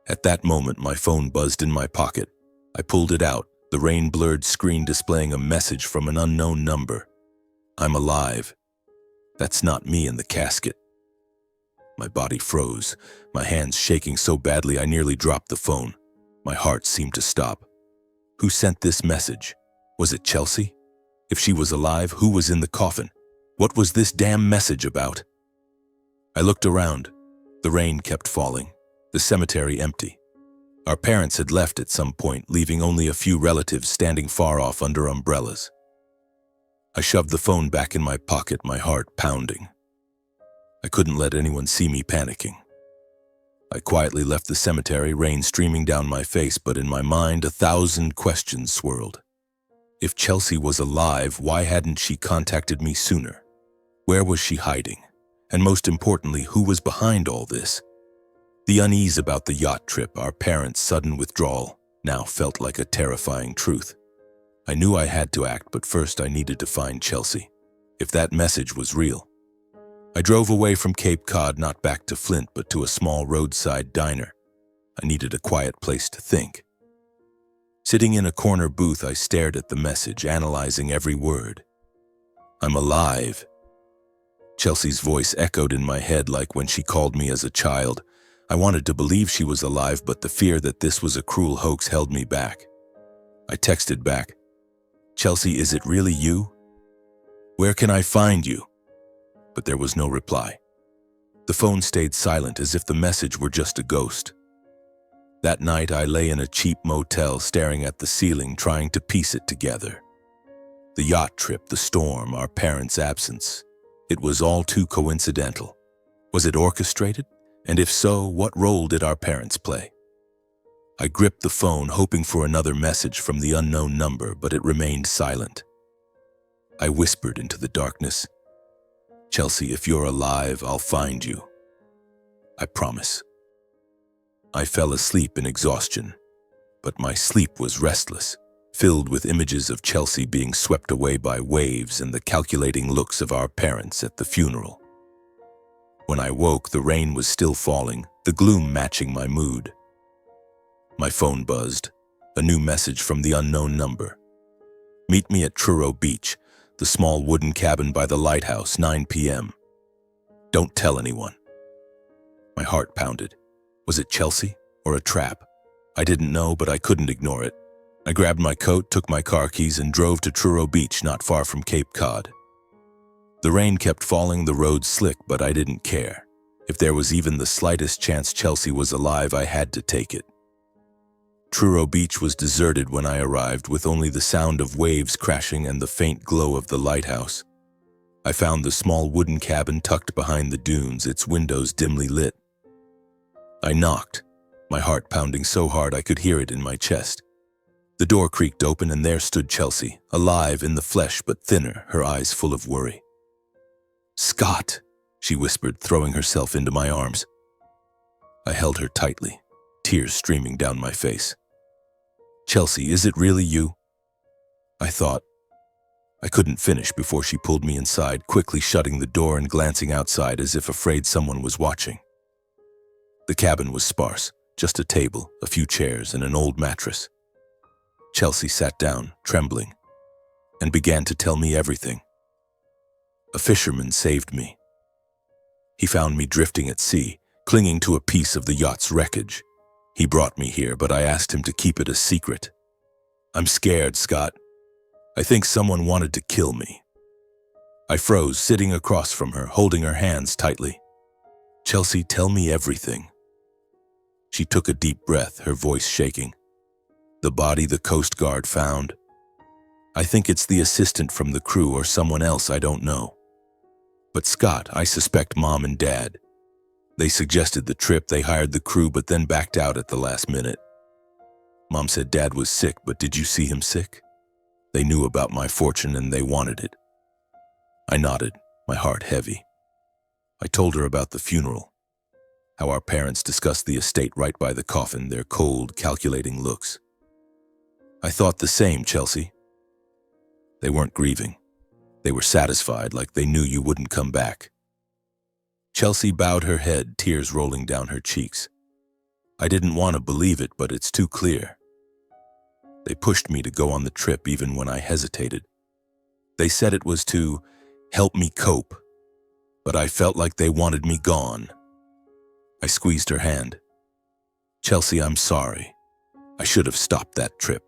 Speaker 1: At that moment, my phone buzzed in my pocket. I pulled it out, the rain-blurred screen displaying a message from an unknown number. "I'm alive. That's not me in the casket." My body froze, my hands shaking so badly I nearly dropped the phone. My heart seemed to stop. Who sent this message? Was it Chelsea? If she was alive, who was in the coffin? What was this damn message about? I looked around. The rain kept falling, the cemetery empty. Our parents had left at some point, leaving only a few relatives standing far off under umbrellas. I shoved the phone back in my pocket, my heart pounding. I couldn't let anyone see me panicking. I quietly left the cemetery, rain streaming down my face, but in my mind 1,000 questions swirled. If Chelsea was alive, why hadn't she contacted me sooner? Where was she hiding? And most importantly, who was behind all this? The unease about the yacht trip, our parents' sudden withdrawal, now felt like a terrifying truth. I knew I had to act, but first I needed to find Chelsea, if that message was real. I drove away from Cape Cod, not back to Flint, but to a small roadside diner. I needed a quiet place to think. Sitting in a corner booth, I stared at the message, analyzing every word. "I'm alive." Chelsea's voice echoed in my head like when she called me as a child. I wanted to believe she was alive, but the fear that this was a cruel hoax held me back. I texted back, "Chelsea, is it really you? Where can I find you?" But there was no reply. The phone stayed silent as if the message were just a ghost. That night, I lay in a cheap motel staring at the ceiling, trying to piece it together. The yacht trip, the storm, our parents' absence. It was all too coincidental. Was it orchestrated? And if so, what role did our parents play? I gripped the phone, hoping for another message from the unknown number, but it remained silent. I whispered into the darkness, "Chelsea, if you're alive, I'll find you. I promise." I fell asleep in exhaustion, but my sleep was restless, filled with images of Chelsea being swept away by waves and the calculating looks of our parents at the funeral. When I woke, the rain was still falling, the gloom matching my mood. My phone buzzed, a new message from the unknown number. "Meet me at Truro Beach, the small wooden cabin by the lighthouse, 9 p.m. Don't tell anyone." My heart pounded. Was it Chelsea or a trap? I didn't know, but I couldn't ignore it. I grabbed my coat, took my car keys, and drove to Truro Beach, not far from Cape Cod. The rain kept falling, the road slick, but I didn't care. If there was even the slightest chance Chelsea was alive, I had to take it. Truro Beach was deserted when I arrived, with only the sound of waves crashing and the faint glow of the lighthouse. I found the small wooden cabin tucked behind the dunes, its windows dimly lit. I knocked, my heart pounding so hard I could hear it in my chest. The door creaked open, and there stood Chelsea, alive in the flesh but thinner, her eyes full of worry. "Scott," she whispered, throwing herself into my arms. I held her tightly, tears streaming down my face. "Chelsea, is it really you?" I thought. I couldn't finish before she pulled me inside, quickly shutting the door and glancing outside as if afraid someone was watching. The cabin was sparse, just a table, a few chairs, and an old mattress. Chelsea sat down, trembling, and began to tell me everything. "A fisherman saved me. He found me drifting at sea, clinging to a piece of the yacht's wreckage. He brought me here, but I asked him to keep it a secret. I'm scared, Scott. I think someone wanted to kill me." I froze, sitting across from her, holding her hands tightly. "Chelsea, tell me everything." She took a deep breath, her voice shaking. "The body the Coast Guard found. I think it's the assistant from the crew or someone else, I don't know. But Scott, I suspect Mom and Dad. They suggested the trip, they hired the crew, but then backed out at the last minute. Mom said Dad was sick, but did you see him sick? They knew about my fortune and they wanted it." I nodded, my heart heavy. I told her about the funeral, how our parents discussed the estate right by the coffin, their cold, calculating looks. "I thought the same, Chelsea." They weren't grieving. They were satisfied, like they knew you wouldn't come back. Chelsea bowed her head, tears rolling down her cheeks. I didn't want to believe it, but it's too clear. They pushed me to go on the trip even when I hesitated. They said it was to help me cope, but I felt like they wanted me gone. I squeezed her hand. "Chelsea, I'm sorry. I should have stopped that trip."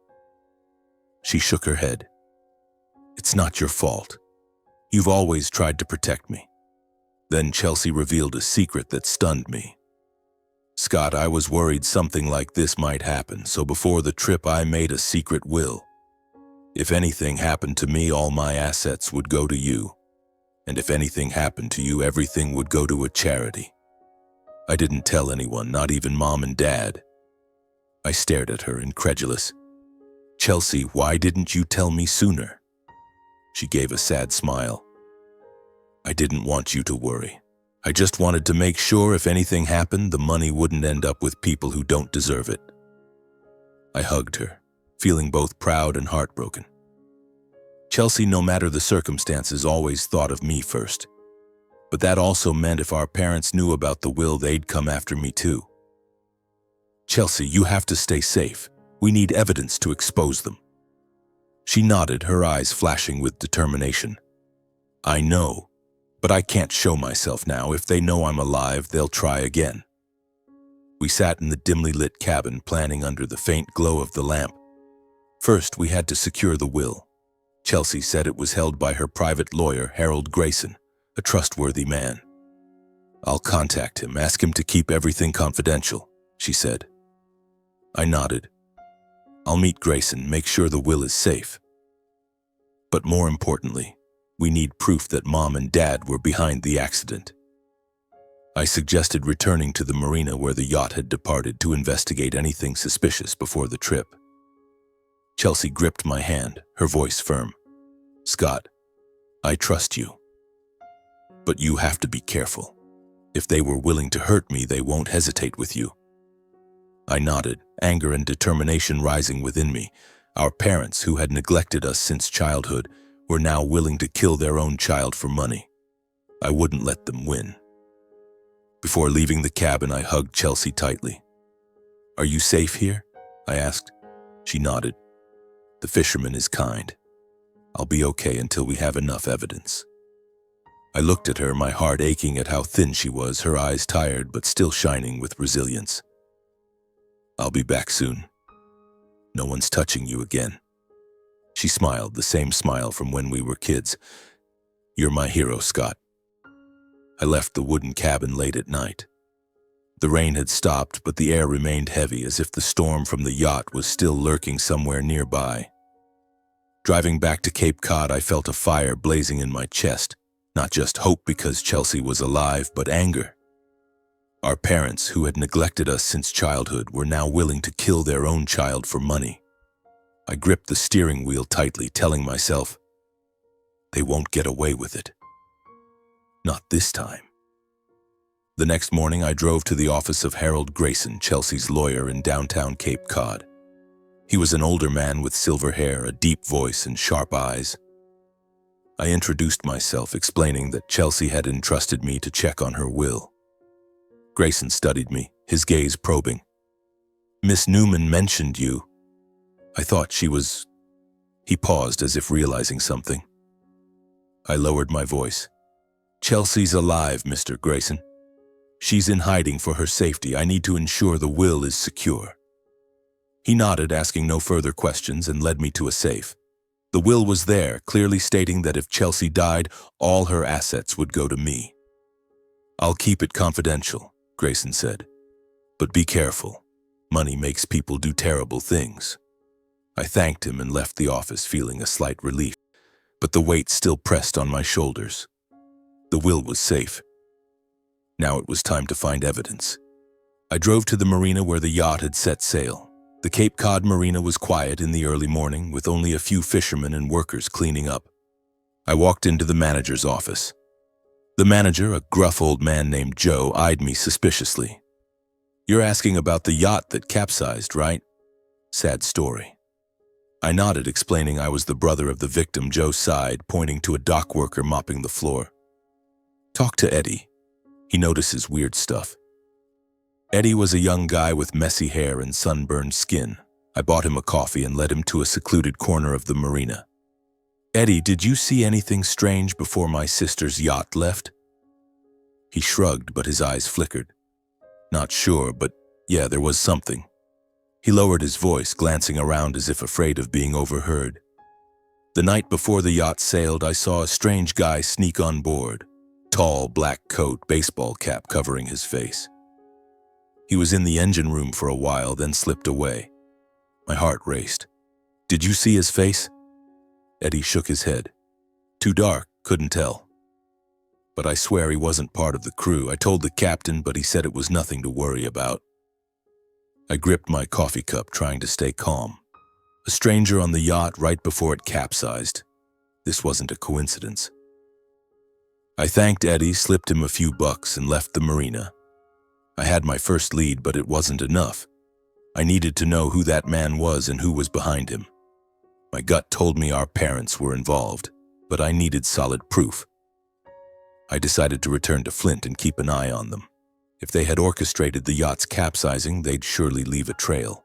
Speaker 1: She shook her head. "It's not your fault. You've always tried to protect me." Then Chelsea revealed a secret that stunned me. "Scott, I was worried something like this might happen, so before the trip I made a secret will. If anything happened to me, all my assets would go to you. And if anything happened to you, everything would go to a charity. I didn't tell anyone, not even Mom and Dad." I stared at her, incredulous. "Chelsea, why didn't you tell me sooner?" She gave a sad smile. "I didn't want you to worry. I just wanted to make sure if anything happened, the money wouldn't end up with people who don't deserve it." I hugged her, feeling both proud and heartbroken. Chelsea, no matter the circumstances, always thought of me first. But that also meant if our parents knew about the will, they'd come after me too. "Chelsea, you have to stay safe. We need evidence to expose them." She nodded, her eyes flashing with determination. "I know, but I can't show myself now. If they know I'm alive, they'll try again." We sat in the dimly lit cabin, planning under the faint glow of the lamp. First, we had to secure the will. Chelsea said it was held by her private lawyer, Harold Grayson, a trustworthy man. "I'll contact him, ask him to keep everything confidential," she said. I nodded. "I'll meet Grayson, make sure the will is safe. But more importantly, we need proof that Mom and Dad were behind the accident." I suggested returning to the marina where the yacht had departed to investigate anything suspicious before the trip. Chelsea gripped my hand, her voice firm. "Scott, I trust you. But you have to be careful. If they were willing to hurt me, they won't hesitate with you." I nodded, anger and determination rising within me. Our parents, who had neglected us since childhood, were now willing to kill their own child for money. I wouldn't let them win. Before leaving the cabin, I hugged Chelsea tightly. "Are you safe here?" I asked. She nodded. "The fisherman is kind. I'll be okay until we have enough evidence." I looked at her, my heart aching at how thin she was, her eyes tired but still shining with resilience. "I'll be back soon. No one's touching you again." She smiled, the same smile from when we were kids. "You're my hero, Scott." I left the wooden cabin late at night. The rain had stopped, but the air remained heavy, as if the storm from the yacht was still lurking somewhere nearby. Driving back to Cape Cod, I felt a fire blazing in my chest, not just hope because Chelsea was alive, but anger. Our parents, who had neglected us since childhood, were now willing to kill their own child for money. I gripped the steering wheel tightly, telling myself, they won't get away with it. Not this time. The next morning, I drove to the office of Harold Grayson, Chelsea's lawyer in downtown Cape Cod. He was an older man with silver hair, a deep voice, and sharp eyes. I introduced myself, explaining that Chelsea had entrusted me to check on her will. Grayson studied me, his gaze probing. "Miss Newman mentioned you. I thought she was..." He paused as if realizing something. I lowered my voice. "Chelsea's alive, Mr. Grayson. She's in hiding for her safety. I need to ensure the will is secure." He nodded, asking no further questions, and led me to a safe. The will was there, clearly stating that if Chelsea died, all her assets would go to me. "I'll keep it confidential," Grayson said. "But be careful. Money makes people do terrible things." I thanked him and left the office, feeling a slight relief, but the weight still pressed on my shoulders. The will was safe. Now it was time to find evidence. I drove to the marina where the yacht had set sail. The Cape Cod marina was quiet in the early morning, with only a few fishermen and workers cleaning up. I walked into the manager's office. The manager, a gruff old man named Joe, eyed me suspiciously. "You're asking about the yacht that capsized, right?" "Sad story." I nodded, explaining I was the brother of the victim. Joe sighed, pointing to a dock worker mopping the floor. "Talk to Eddie. He notices weird stuff." Eddie was a young guy with messy hair and sunburned skin. I bought him a coffee and led him to a secluded corner of the marina. "Eddie, did you see anything strange before my sister's yacht left?" He shrugged, but his eyes flickered. "Not sure, but yeah, there was something." He lowered his voice, glancing around as if afraid of being overheard. "The night before the yacht sailed, I saw a strange guy sneak on board. Tall, black coat, baseball cap covering his face. He was in the engine room for a while, then slipped away." My heart raced. "Did you see his face?" Eddie shook his head. "Too dark, couldn't tell. But I swear he wasn't part of the crew. I told the captain, but he said it was nothing to worry about." I gripped my coffee cup, trying to stay calm. A stranger on the yacht right before it capsized. This wasn't a coincidence. I thanked Eddie, slipped him a few bucks, and left the marina. I had my first lead, but it wasn't enough. I needed to know who that man was and who was behind him. My gut told me our parents were involved, but I needed solid proof. I decided to return to Flint and keep an eye on them. If they had orchestrated the yacht's capsizing, they'd surely leave a trail.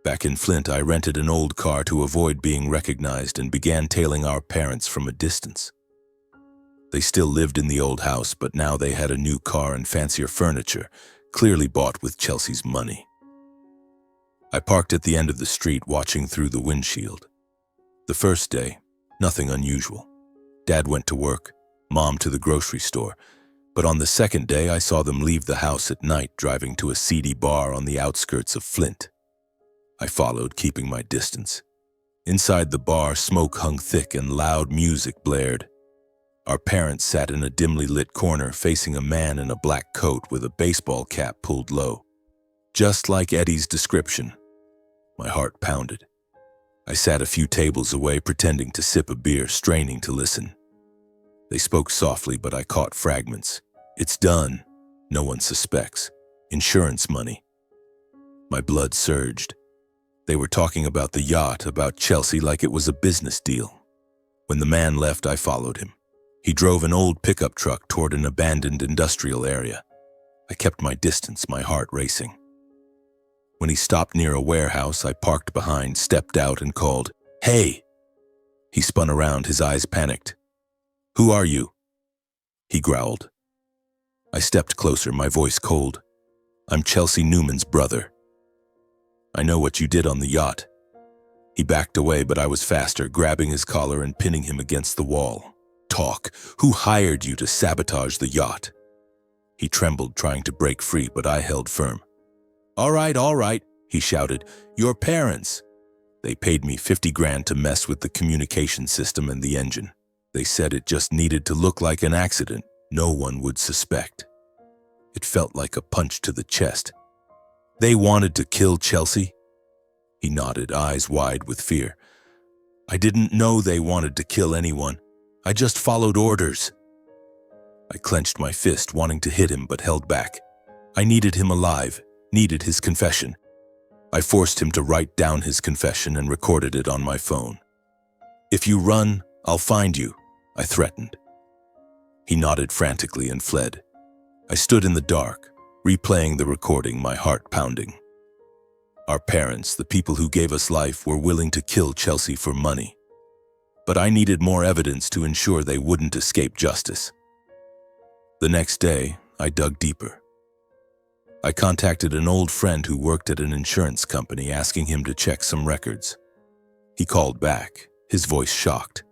Speaker 1: Back in Flint, I rented an old car to avoid being recognized and began tailing our parents from a distance. They still lived in the old house, but now they had a new car and fancier furniture, clearly bought with Chelsea's money. I parked at the end of the street watching through the windshield. The first day, nothing unusual. Dad went to work, Mom to the grocery store, but on the second day I saw them leave the house at night driving to a seedy bar on the outskirts of Flint. I followed, keeping my distance. Inside the bar, smoke hung thick and loud music blared. Our parents sat in a dimly lit corner facing a man in a black coat with a baseball cap pulled low. Just like Eddie's description. My heart pounded. I sat a few tables away, pretending to sip a beer, straining to listen. They spoke softly, but I caught fragments. It's done. No one suspects. Insurance money. My blood surged. They were talking about the yacht, about Chelsea, like it was a business deal. When the man left, I followed him. He drove an old pickup truck toward an abandoned industrial area. I kept my distance, my heart racing. When he stopped near a warehouse, I parked behind, stepped out, and called, "Hey!" He spun around, his eyes panicked. "Who are you?" He growled. I stepped closer, my voice cold. "I'm Chelsea Newman's brother. I know what you did on the yacht." He backed away, but I was faster, grabbing his collar and pinning him against the wall. "Talk. Who hired you to sabotage the yacht?" He trembled, trying to break free, but I held firm. All right, he shouted. "Your parents. They paid me 50 grand to mess with the communication system and the engine. They said it just needed to look like an accident. No one would suspect." It felt like a punch to the chest. "They wanted to kill Chelsea?" He nodded, eyes wide with fear. "I didn't know they wanted to kill anyone. I just followed orders." I clenched my fist, wanting to hit him, but held back. I needed him alive, needed his confession. I forced him to write down his confession and recorded it on my phone. "If you run, I'll find you," I threatened. He nodded frantically and fled. I stood in the dark, replaying the recording, my heart pounding. Our parents, the people who gave us life, were willing to kill Chelsea for money. But I needed more evidence to ensure they wouldn't escape justice. The next day, I dug deeper. I contacted an old friend who worked at an insurance company, asking him to check some records. He called back, his voice shocked.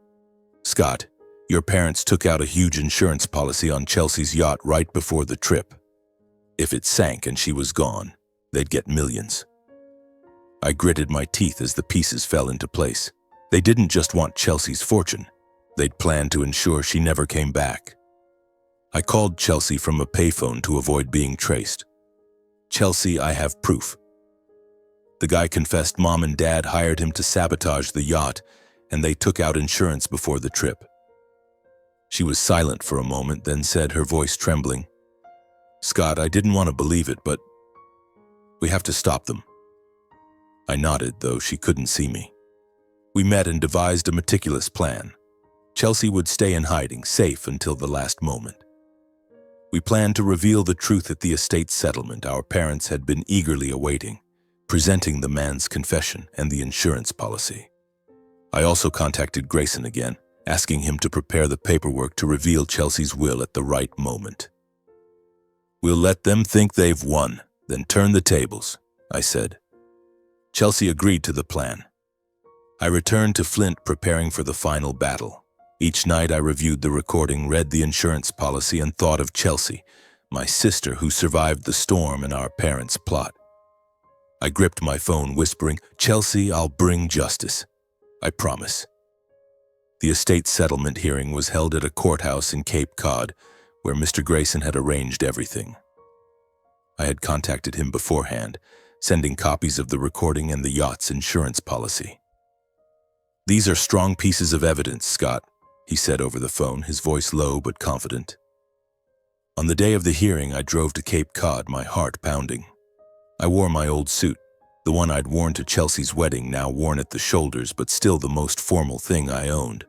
Speaker 1: "Scott, your parents took out a huge insurance policy on Chelsea's yacht right before the trip. If it sank and she was gone, they'd get millions." I gritted my teeth as the pieces fell into place. They didn't just want Chelsea's fortune. They'd planned to ensure she never came back. I called Chelsea from a payphone to avoid being traced. "Chelsea, I have proof." The guy confessed Mom and Dad hired him to sabotage the yacht, and they took out insurance before the trip. She was silent for a moment, then said, her voice trembling, "Scott, I didn't want to believe it, but we have to stop them." I nodded, though she couldn't see me. We met and devised a meticulous plan. Chelsea would stay in hiding, safe until the last moment. We planned to reveal the truth at the estate settlement our parents had been eagerly awaiting, presenting the man's confession and the insurance policy. I also contacted Grayson again, asking him to prepare the paperwork to reveal Chelsea's will at the right moment. "We'll let them think they've won, then turn the tables," I said. Chelsea agreed to the plan. I returned to Flint, preparing for the final battle. Each night I reviewed the recording, read the insurance policy, and thought of Chelsea, my sister who survived the storm and our parents' plot. I gripped my phone, whispering, "Chelsea, I'll bring justice. I promise." The estate settlement hearing was held at a courthouse in Cape Cod, where Mr. Grayson had arranged everything. I had contacted him beforehand, sending copies of the recording and the yacht's insurance policy. "These are strong pieces of evidence, Scott," he said over the phone, his voice low but confident. On the day of the hearing, I drove to Cape Cod, my heart pounding. I wore my old suit, the one I'd worn to Chelsea's wedding, now worn at the shoulders, but still the most formal thing I owned.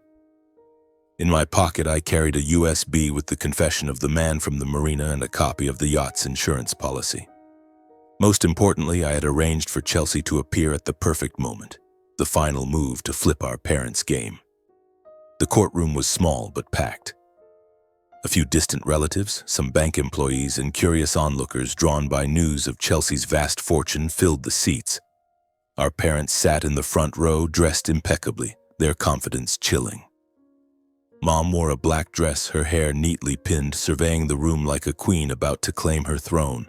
Speaker 1: In my pocket, I carried a USB with the confession of the man from the marina and a copy of the yacht's insurance policy. Most importantly, I had arranged for Chelsea to appear at the perfect moment, the final move to flip our parents' game. The courtroom was small but packed. A few distant relatives, some bank employees, and curious onlookers drawn by news of Chelsea's vast fortune filled the seats. Our parents sat in the front row, dressed impeccably, their confidence chilling. Mom wore a black dress, her hair neatly pinned, surveying the room like a queen about to claim her throne.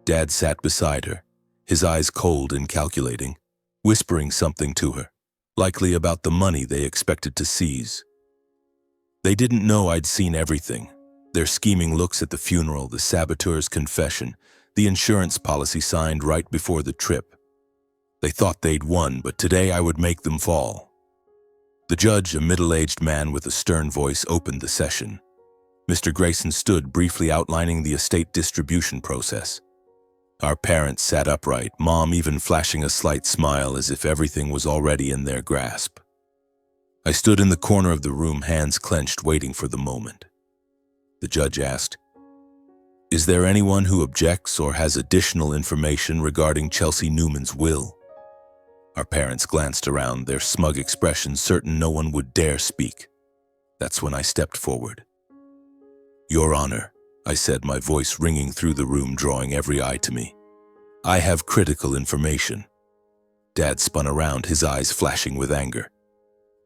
Speaker 1: Dad sat beside her, his eyes cold and calculating, whispering something to her, likely about the money they expected to seize. They didn't know I'd seen everything. Their scheming looks at the funeral, the saboteur's confession, the insurance policy signed right before the trip. They thought they'd won, but today I would make them fall. The judge, a middle-aged man with a stern voice, opened the session. Mr. Grayson stood, briefly outlining the estate distribution process. Our parents sat upright, Mom even flashing a slight smile as if everything was already in their grasp. I stood in the corner of the room, hands clenched, waiting for the moment. The judge asked, "Is there anyone who objects or has additional information regarding Chelsea Newman's will?" Our parents glanced around, their smug expressions certain no one would dare speak. That's when I stepped forward. "Your Honor," I said, my voice ringing through the room, drawing every eye to me. "I have critical information." Dad spun around, his eyes flashing with anger.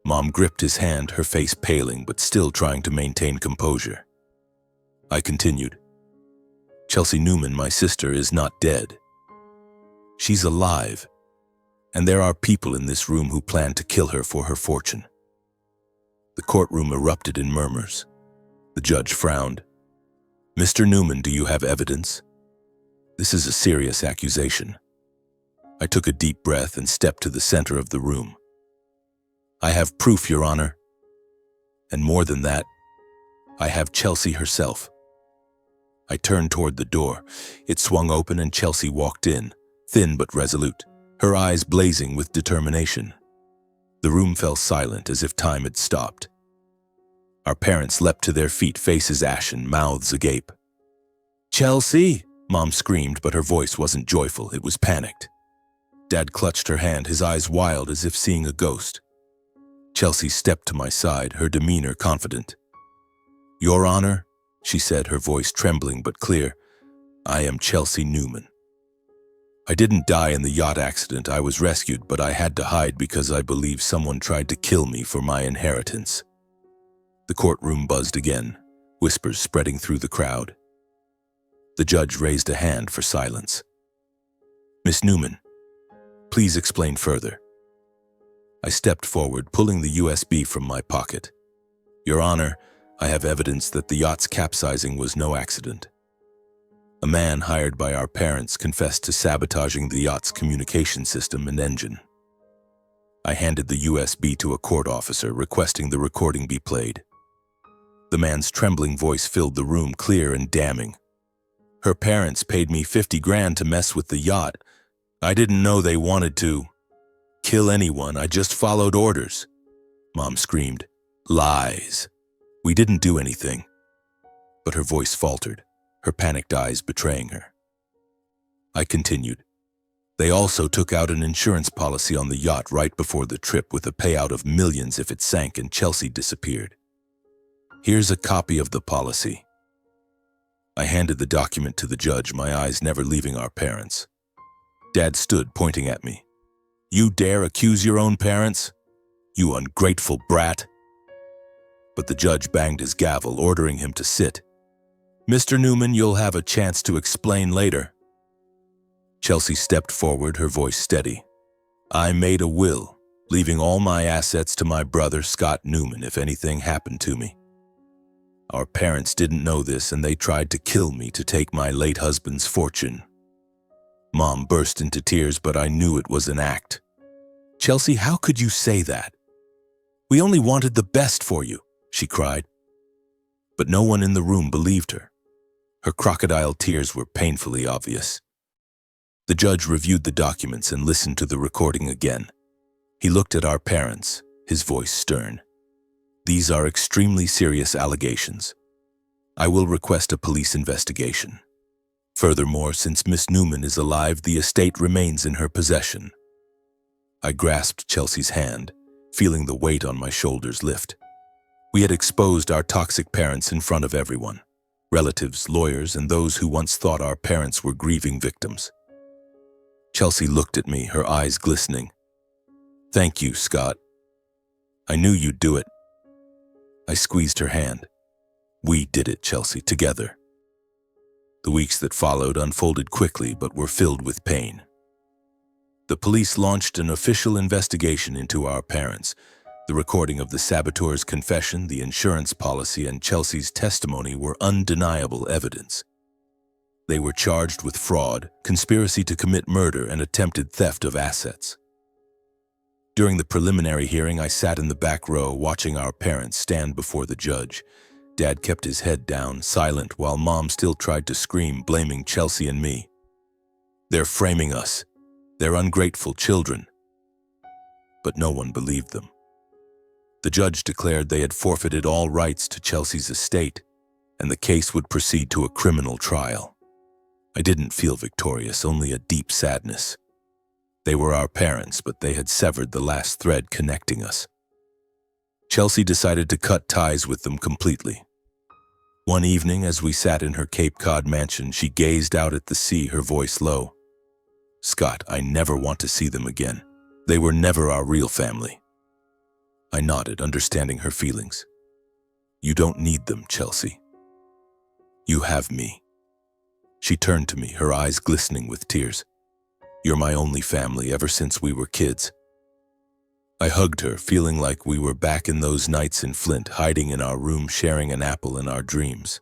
Speaker 1: Mom gripped his hand, her face paling but still trying to maintain composure. I continued. "Chelsea Newman, my sister, is not dead. She's alive, and there are people in this room who plan to kill her for her fortune." The courtroom erupted in murmurs. The judge frowned. "Mr. Newman, do you have evidence? This is a serious accusation." I took a deep breath and stepped to the center of the room. "I have proof, Your Honor. And more than that, I have Chelsea herself." I turned toward the door. It swung open and Chelsea walked in, thin but resolute, her eyes blazing with determination. The room fell silent, as if time had stopped. Our parents leapt to their feet, faces ashen, mouths agape. "Chelsea!" Mom screamed, but her voice wasn't joyful, it was panicked. Dad clutched her hand, his eyes wild as if seeing a ghost. Chelsea stepped to my side, her demeanor confident. "Your Honor," she said, her voice trembling but clear, "I am Chelsea Newman. I didn't die in the yacht accident. I was rescued, but I had to hide because I believe someone tried to kill me for my inheritance." The courtroom buzzed again, whispers spreading through the crowd. The judge raised a hand for silence. "Miss Newman, please explain further." I stepped forward, pulling the USB from my pocket. "Your Honor, I have evidence that the yacht's capsizing was no accident. A man hired by our parents confessed to sabotaging the yacht's communication system and engine." I handed the USB to a court officer, requesting the recording be played. The man's trembling voice filled the room, clear and damning. "Her parents paid me 50 grand to mess with the yacht. I didn't know they wanted to kill anyone. I just followed orders." Mom screamed. "Lies. We didn't do anything." But her voice faltered, her panicked eyes betraying her. I continued. "They also took out an insurance policy on the yacht right before the trip with a payout of millions if it sank and Chelsea disappeared. Here's a copy of the policy." I handed the document to the judge, my eyes never leaving our parents. Dad stood, pointing at me. "You dare accuse your own parents? You ungrateful brat." But the judge banged his gavel, ordering him to sit. "Mr. Newman, you'll have a chance to explain later." Chelsea stepped forward, her voice steady. "I made a will, leaving all my assets to my brother, Scott Newman, if anything happened to me. Our parents didn't know this, and they tried to kill me to take my late husband's fortune." Mom burst into tears, but I knew it was an act. "Chelsea, how could you say that? We only wanted the best for you," she cried. But no one in the room believed her. Her crocodile tears were painfully obvious. The judge reviewed the documents and listened to the recording again. He looked at our parents, his voice stern. "These are extremely serious allegations. I will request a police investigation. Furthermore, since Miss Newman is alive, the estate remains in her possession." I grasped Chelsea's hand, feeling the weight on my shoulders lift. We had exposed our toxic parents in front of everyone, relatives, lawyers, and those who once thought our parents were grieving victims. Chelsea looked at me, her eyes glistening. "Thank you, Scott. I knew you'd do it." I squeezed her hand. "We did it, Chelsea, together." The weeks that followed unfolded quickly but were filled with pain. The police launched an official investigation into our parents. The recording of the saboteur's confession, the insurance policy, and Chelsea's testimony were undeniable evidence. They were charged with fraud, conspiracy to commit murder, and attempted theft of assets. During the preliminary hearing, I sat in the back row watching our parents stand before the judge. Dad kept his head down, silent, while Mom still tried to scream, blaming Chelsea and me. "They're framing us. They're ungrateful children." But no one believed them. The judge declared they had forfeited all rights to Chelsea's estate, and the case would proceed to a criminal trial. I didn't feel victorious, only a deep sadness. They were our parents, but they had severed the last thread connecting us. Chelsea decided to cut ties with them completely. One evening, as we sat in her Cape Cod mansion, she gazed out at the sea, her voice low. "Scott, I never want to see them again. They were never our real family." I nodded, understanding her feelings. "You don't need them, Chelsea. You have me." She turned to me, her eyes glistening with tears. "You're my only family ever since we were kids." I hugged her, feeling like we were back in those nights in Flint, hiding in our room, sharing an apple in our dreams.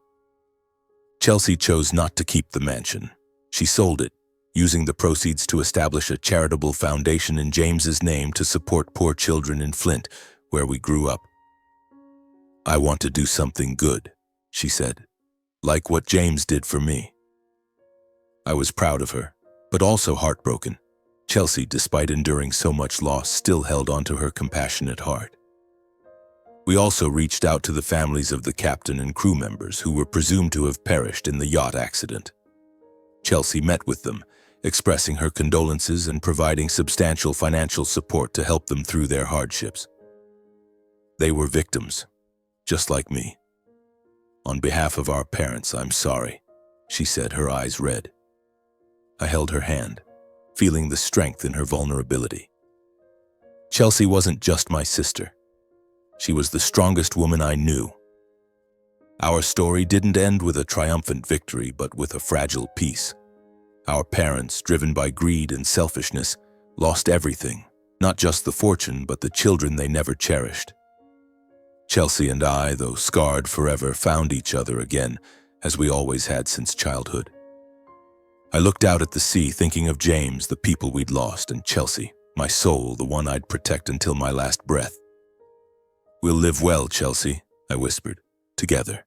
Speaker 1: Chelsea chose not to keep the mansion. She sold it, using the proceeds to establish a charitable foundation in James's name to support poor children in Flint, where we grew up. "I want to do something good," she said, "like what James did for me." I was proud of her, but also heartbroken. Chelsea, despite enduring so much loss, still held onto her compassionate heart. We also reached out to the families of the captain and crew members who were presumed to have perished in the yacht accident. Chelsea met with them, expressing her condolences and providing substantial financial support to help them through their hardships. They were victims, just like me. "On behalf of our parents, I'm sorry," she said, her eyes red. I held her hand, feeling the strength in her vulnerability. Chelsea wasn't just my sister. She was the strongest woman I knew. Our story didn't end with a triumphant victory, but with a fragile peace. Our parents, driven by greed and selfishness, lost everything, not just the fortune, but the children they never cherished. Chelsea and I, though scarred forever, found each other again, as we always had since childhood. I looked out at the sea, thinking of James, the people we'd lost, and Chelsea, my soul, the one I'd protect until my last breath. "We'll live well, Chelsea," I whispered, "together."